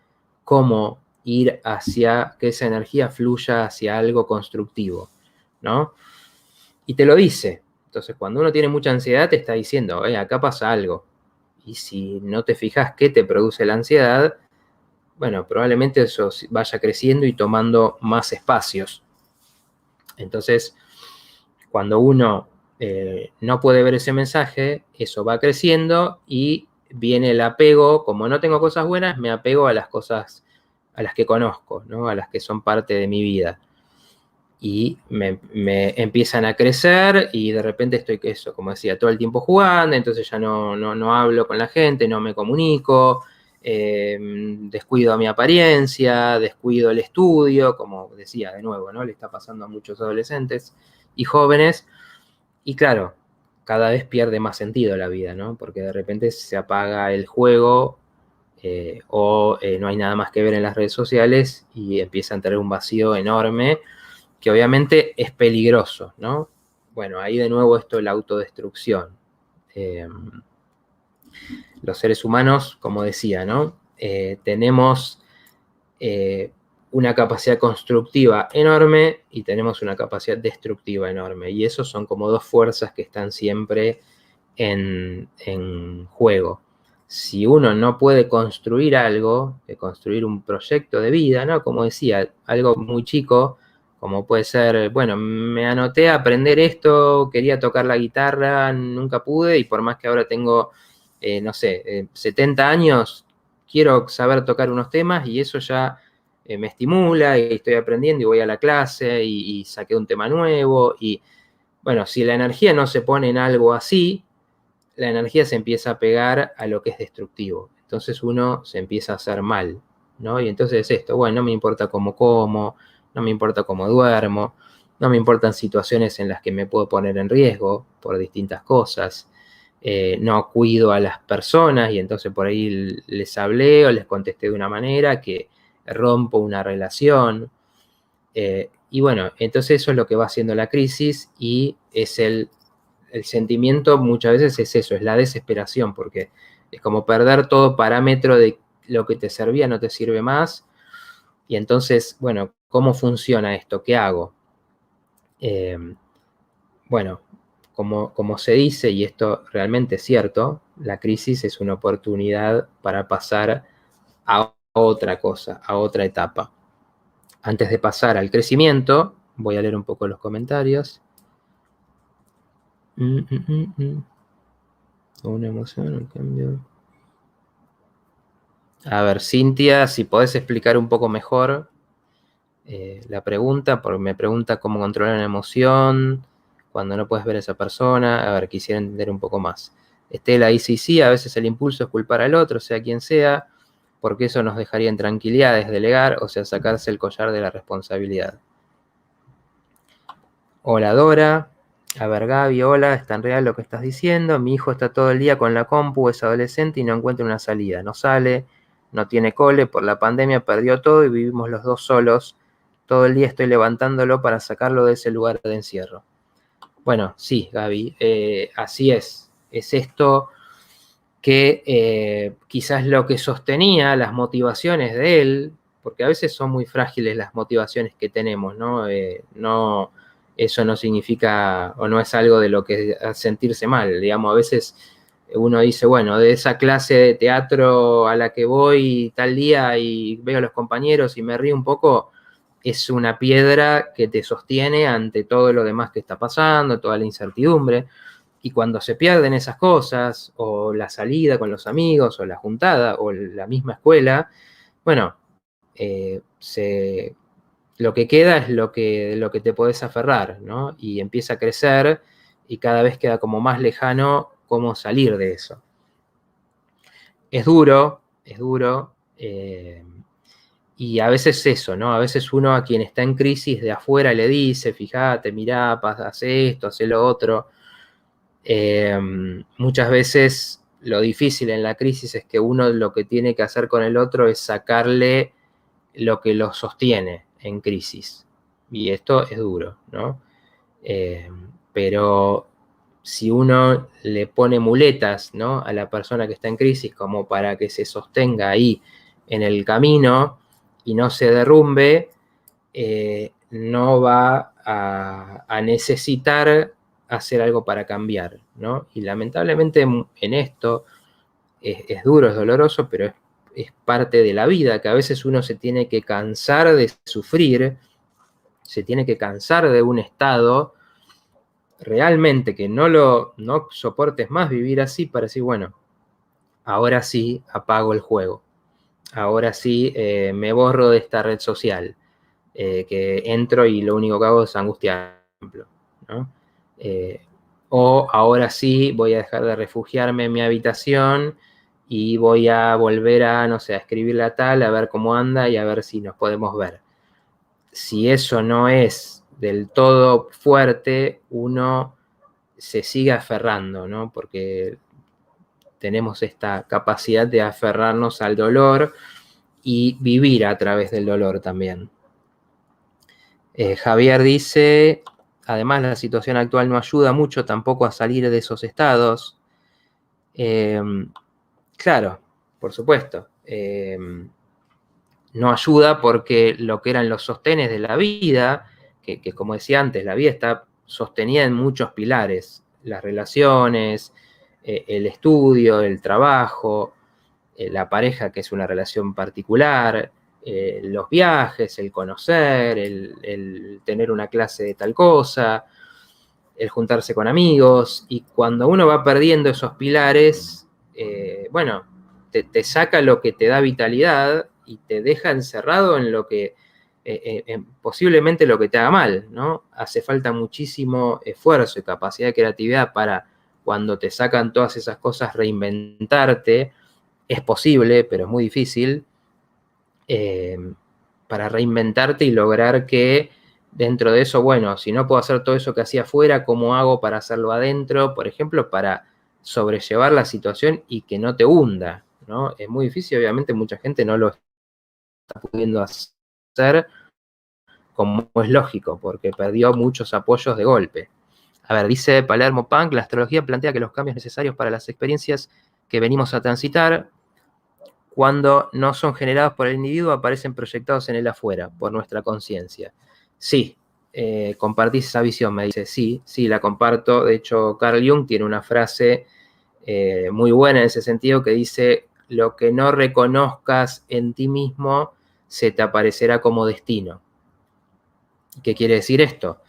cómo ir hacia que esa energía fluya hacia algo constructivo, ¿no? Y te lo dice. Entonces, cuando uno tiene mucha ansiedad, te está diciendo, acá pasa algo. Y si no te fijas qué te produce la ansiedad, bueno, probablemente eso vaya creciendo y tomando más espacios. Entonces, cuando uno no puede ver ese mensaje, eso va creciendo y viene el apego. Como no tengo cosas buenas, me apego a las cosas a las que conozco, ¿no? A las que son parte de mi vida. Y me empiezan a crecer y de repente estoy, eso, como decía, todo el tiempo jugando, entonces ya no hablo con la gente, no me comunico, descuido mi apariencia, descuido el estudio, como decía de nuevo, ¿no? Le está pasando a muchos adolescentes y jóvenes. Y claro, cada vez pierde más sentido la vida, ¿no? Porque de repente se apaga el juego o no hay nada más que ver en las redes sociales y empieza a tener un vacío enorme que obviamente es peligroso, ¿no? Bueno, ahí de nuevo esto de la autodestrucción. Los seres humanos, como decía, ¿no? Tenemos una capacidad constructiva enorme y tenemos una capacidad destructiva enorme. Y esos son como dos fuerzas que están siempre en juego. Si uno no puede construir algo, construir un proyecto de vida, ¿no? Como decía, algo muy chico, como puede ser, bueno, me anoté a aprender esto, quería tocar la guitarra, nunca pude, y por más que ahora tengo, no sé, 70 años, quiero saber tocar unos temas y eso ya me estimula y estoy aprendiendo y voy a la clase y saqué un tema nuevo. Y bueno, si la energía no se pone en algo así, la energía se empieza a pegar a lo que es destructivo. Entonces uno se empieza a hacer mal, ¿no? Y entonces esto, bueno, no me importa cómo como, no me importa cómo duermo, no me importan situaciones en las que me puedo poner en riesgo por distintas cosas. No cuido a las personas y entonces por ahí les hablé o les contesté de una manera que rompo una relación. Y bueno, entonces eso es lo que va haciendo la crisis y es el sentimiento muchas veces es eso, es la desesperación, porque es como perder todo parámetro de lo que te servía, no te sirve más. Y entonces, bueno, ¿cómo funciona esto? ¿Qué hago? Bueno, como se dice, y esto realmente es cierto, la crisis es una oportunidad para pasar a otra cosa, a otra etapa. Antes de pasar al crecimiento, voy a leer un poco los comentarios. Una emoción, un cambio. A ver, Cintia, si podés explicar un poco mejor la pregunta, porque me pregunta cómo controlar una emoción cuando no puedes ver a esa persona. A ver, quisiera entender un poco más. Estela dice, sí, a veces el impulso es culpar al otro, sea quien sea, porque eso nos dejaría en tranquilidad, es delegar, o sea, sacarse el collar de la responsabilidad. Hola Dora, a ver Gaby, hola, es tan real lo que estás diciendo, mi hijo está todo el día con la compu, es adolescente y no encuentra una salida, no sale, no tiene cole, por la pandemia perdió todo y vivimos los dos solos, todo el día estoy levantándolo para sacarlo de ese lugar de encierro. Bueno, sí, Gaby, así es esto que quizás lo que sostenía las motivaciones de él, porque a veces son muy frágiles las motivaciones que tenemos, ¿no? Eso no significa o no es algo de lo que sentirse mal, digamos, a veces uno dice, bueno, de esa clase de teatro a la que voy tal día y veo a los compañeros y me río un poco, es una piedra que te sostiene ante todo lo demás que está pasando, toda la incertidumbre. Y cuando se pierden esas cosas, o la salida con los amigos, o la juntada, o la misma escuela, bueno, lo que queda es lo que te podés aferrar, ¿no? Y empieza a crecer y cada vez queda como más lejano cómo salir de eso. Es duro, Y a veces eso, ¿no? A veces uno a quien está en crisis de afuera le dice, fíjate, mirá, hace esto, hace lo otro. Muchas veces lo difícil en la crisis es que uno lo que tiene que hacer con el otro es sacarle lo que lo sostiene en crisis. Y esto es duro, ¿no? Pero si uno le pone muletas, ¿no?, a la persona que está en crisis como para que se sostenga ahí en el camino y no se derrumbe, no va a necesitar hacer algo para cambiar, ¿no? Y lamentablemente en esto es duro, es doloroso, pero es parte de la vida, que a veces uno se tiene que cansar de sufrir, se tiene que cansar de un estado realmente que no soportes más vivir así para decir, bueno, ahora sí apago el juego, ahora sí me borro de esta red social, que entro y lo único que hago es angustiar, ¿no? O ahora sí voy a dejar de refugiarme en mi habitación y voy a volver a, no sé, a escribirle a tal, a ver cómo anda y a ver si nos podemos ver. Si eso no es del todo fuerte, uno se sigue aferrando, ¿no? Porque tenemos esta capacidad de aferrarnos al dolor y vivir a través del dolor también. Javier dice, además la situación actual no ayuda mucho tampoco a salir de esos estados. Claro, por supuesto. No ayuda porque lo que eran los sostenes de la vida, que como decía antes, la vida está sostenida en muchos pilares, las relaciones, el estudio, el trabajo, la pareja, que es una relación particular, los viajes, el conocer, el tener una clase de tal cosa, el juntarse con amigos, y cuando uno va perdiendo esos pilares, bueno, te saca lo que te da vitalidad y te deja encerrado en lo que, posiblemente lo que te haga mal, ¿no? Hace falta muchísimo esfuerzo y capacidad de creatividad para, cuando te sacan todas esas cosas, reinventarte. Es posible, pero es muy difícil, para reinventarte y lograr que dentro de eso, bueno, si no puedo hacer todo eso que hacía afuera, ¿cómo hago para hacerlo adentro? Por ejemplo, para sobrellevar la situación y que no te hunda, ¿no? Es muy difícil, obviamente mucha gente no lo está pudiendo hacer, como es lógico, porque perdió muchos apoyos de golpe. A ver, dice Palermo Punk, la astrología plantea que los cambios necesarios para las experiencias que venimos a transitar, cuando no son generados por el individuo, aparecen proyectados en el afuera, por nuestra conciencia. Sí, compartís esa visión, me dice. Sí, la comparto. De hecho, Carl Jung tiene una frase muy buena en ese sentido, que dice: lo que no reconozcas en ti mismo se te aparecerá como destino. ¿Qué quiere decir esto?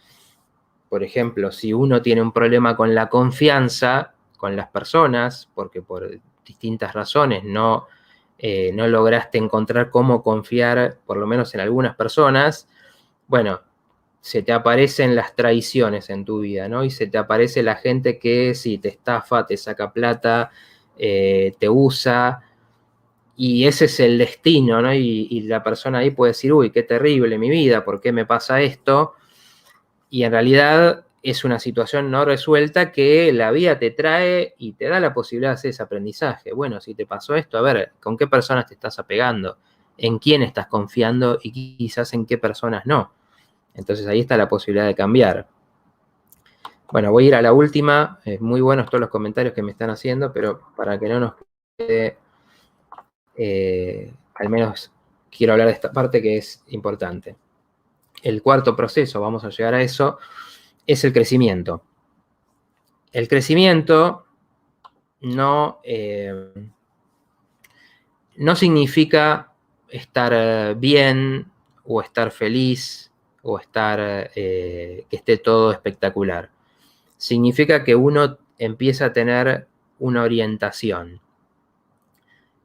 Por ejemplo, si uno tiene un problema con la confianza con las personas, porque por distintas razones no lograste encontrar cómo confiar, por lo menos en algunas personas, bueno, se te aparecen las traiciones en tu vida, ¿no? Y se te aparece la gente que sí, te estafa, te saca plata, te usa, y ese es el destino, ¿no? Y la persona ahí puede decir, uy, qué terrible mi vida, ¿por qué me pasa esto? Y en realidad es una situación no resuelta que la vida te trae y te da la posibilidad de hacer ese aprendizaje. Bueno, si te pasó esto, a ver, ¿con qué personas te estás apegando? ¿En quién estás confiando? Y quizás en qué personas no. Entonces ahí está la posibilidad de cambiar. Bueno, voy a ir a la última. Muy buenos todos los comentarios que me están haciendo, pero para que no nos quede, al menos quiero hablar de esta parte que es importante. El cuarto proceso, vamos a llegar a eso, es el crecimiento. El crecimiento no significa estar bien o estar feliz o estar que esté todo espectacular. Significa que uno empieza a tener una orientación.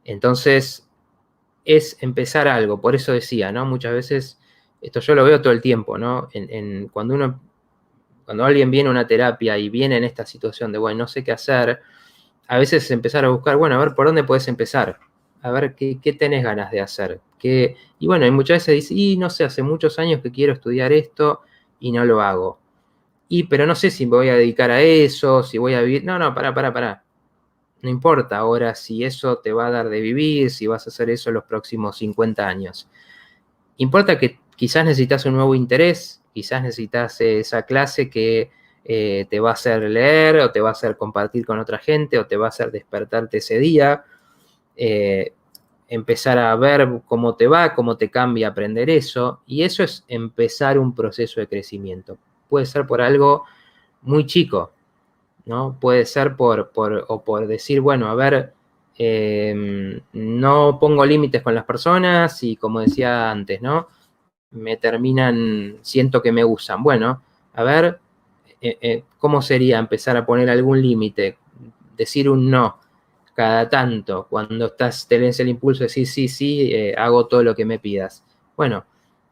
Entonces, es empezar algo. Por eso decía, ¿no? Muchas veces, esto yo lo veo todo el tiempo, ¿no? Cuando alguien viene a una terapia y viene en esta situación de, bueno, no sé qué hacer, a veces empezar a buscar, bueno, a ver, ¿por dónde puedes empezar? a ver qué tenés ganas de hacer. Y bueno, y muchas veces dices, y no sé, hace muchos años que quiero estudiar esto y no lo hago. Pero no sé si me voy a dedicar a eso, si voy a vivir. No, pará. No importa ahora si eso te va a dar de vivir, si vas a hacer eso los próximos 50 años. Importa que quizás necesitas un nuevo interés, quizás necesitas esa clase que te va a hacer leer, o te va a hacer compartir con otra gente, o te va a hacer despertarte ese día, empezar a ver cómo te va, cómo te cambia aprender eso, y eso es empezar un proceso de crecimiento. Puede ser por algo muy chico, ¿no? Puede ser por decir, bueno, a ver, no pongo límites con las personas y, como decía antes, ¿no? Siento que me usan. Bueno, a ver, ¿cómo sería empezar a poner algún límite? Decir un no cada tanto, cuando tenés el impulso de decir sí, hago todo lo que me pidas. Bueno,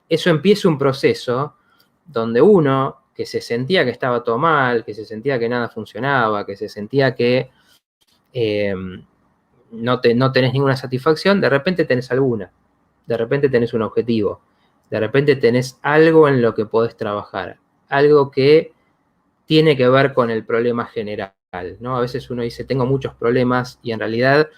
eso empieza un proceso donde uno, que se sentía que estaba todo mal, que se sentía que nada funcionaba, que se sentía que no tenés ninguna satisfacción, de repente tenés alguna, de repente tenés un objetivo, de repente tenés algo en lo que podés trabajar, algo que tiene que ver con el problema general, ¿no? A veces uno dice, tengo muchos problemas, y en realidad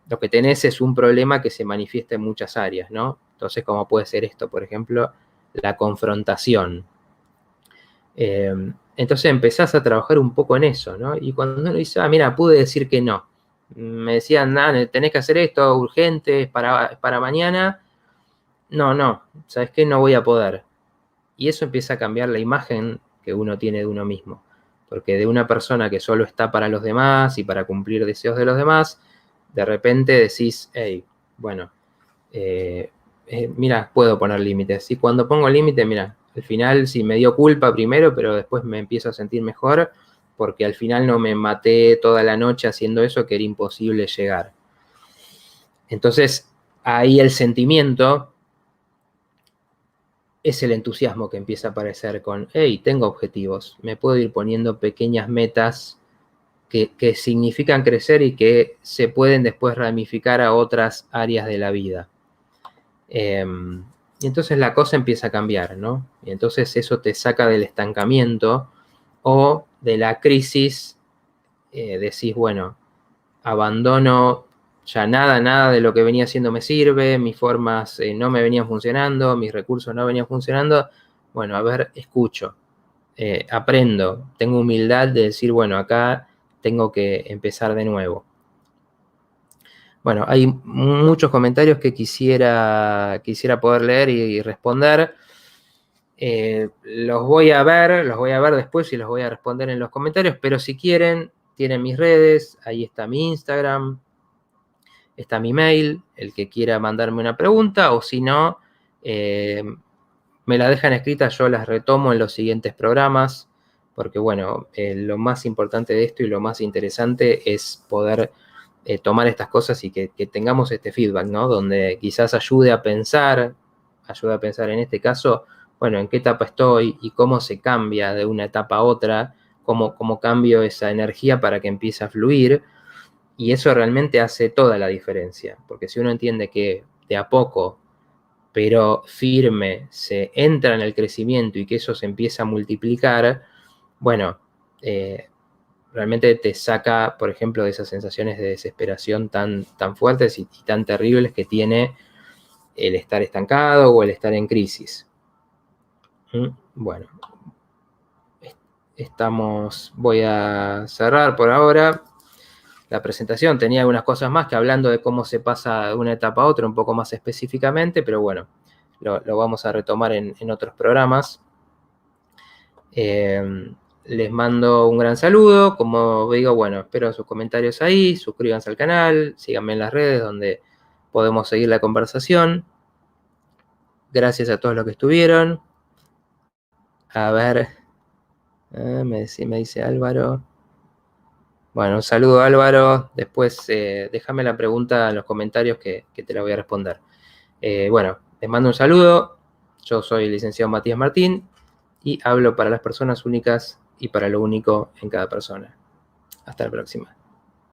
lo que tenés es un problema que se manifiesta en muchas áreas, ¿no? Entonces, ¿cómo puede ser esto? Por ejemplo, la confrontación. Entonces empezás a trabajar un poco en eso, ¿no? Y cuando uno dice, mira, pude decir que no. Me decían, tenés que hacer esto, urgente, es para mañana. No, ¿sabes qué? No voy a poder. Y eso empieza a cambiar la imagen que uno tiene de uno mismo. Porque de una persona que solo está para los demás y para cumplir deseos de los demás, de repente decís, hey, bueno, mira, puedo poner límites. Y cuando pongo límites, mira, al final sí me dio culpa primero, pero después me empiezo a sentir mejor, porque al final no me maté toda la noche haciendo eso, que era imposible llegar. Entonces, ahí el sentimiento es el entusiasmo que empieza a aparecer con, hey, tengo objetivos, me puedo ir poniendo pequeñas metas que significan crecer y que se pueden después ramificar a otras áreas de la vida. Y entonces la cosa empieza a cambiar, ¿no? Y entonces eso te saca del estancamiento o de la crisis. Decís, bueno, abandono ya nada de lo que venía haciendo me sirve, mis formas no me venían funcionando, mis recursos no venían funcionando. Bueno, a ver, escucho, aprendo, tengo humildad de decir, bueno, acá tengo que empezar de nuevo. Bueno, hay muchos comentarios que quisiera poder leer y responder. Los voy a ver después y los voy a responder en los comentarios, pero si quieren, tienen mis redes, ahí está mi Instagram, está mi mail, el que quiera mandarme una pregunta, o si no, me la dejan escrita, yo las retomo en los siguientes programas, porque bueno, lo más importante de esto y lo más interesante es poder tomar estas cosas y que tengamos este feedback, ¿no? Donde quizás ayude a pensar en este caso, bueno, en qué etapa estoy y cómo se cambia de una etapa a otra, cómo cambio esa energía para que empiece a fluir. Y eso realmente hace toda la diferencia, porque si uno entiende que de a poco, pero firme, se entra en el crecimiento y que eso se empieza a multiplicar, bueno, realmente te saca, por ejemplo, de esas sensaciones de desesperación tan fuertes y tan terribles que tiene el estar estancado o el estar en crisis. Bueno, voy a cerrar por ahora la presentación. Tenía algunas cosas más que hablando de cómo se pasa de una etapa a otra un poco más específicamente, pero bueno, lo vamos a retomar en otros programas. Les mando un gran saludo. Como digo, bueno, espero sus comentarios ahí, suscríbanse al canal, síganme en las redes donde podemos seguir la conversación. Gracias a todos los que estuvieron. A ver, me dice Álvaro. Bueno, un saludo Álvaro. Después déjame la pregunta en los comentarios que te la voy a responder. Bueno, les mando un saludo. Yo soy el licenciado Matías Martín y hablo para las personas únicas y para lo único en cada persona. Hasta la próxima.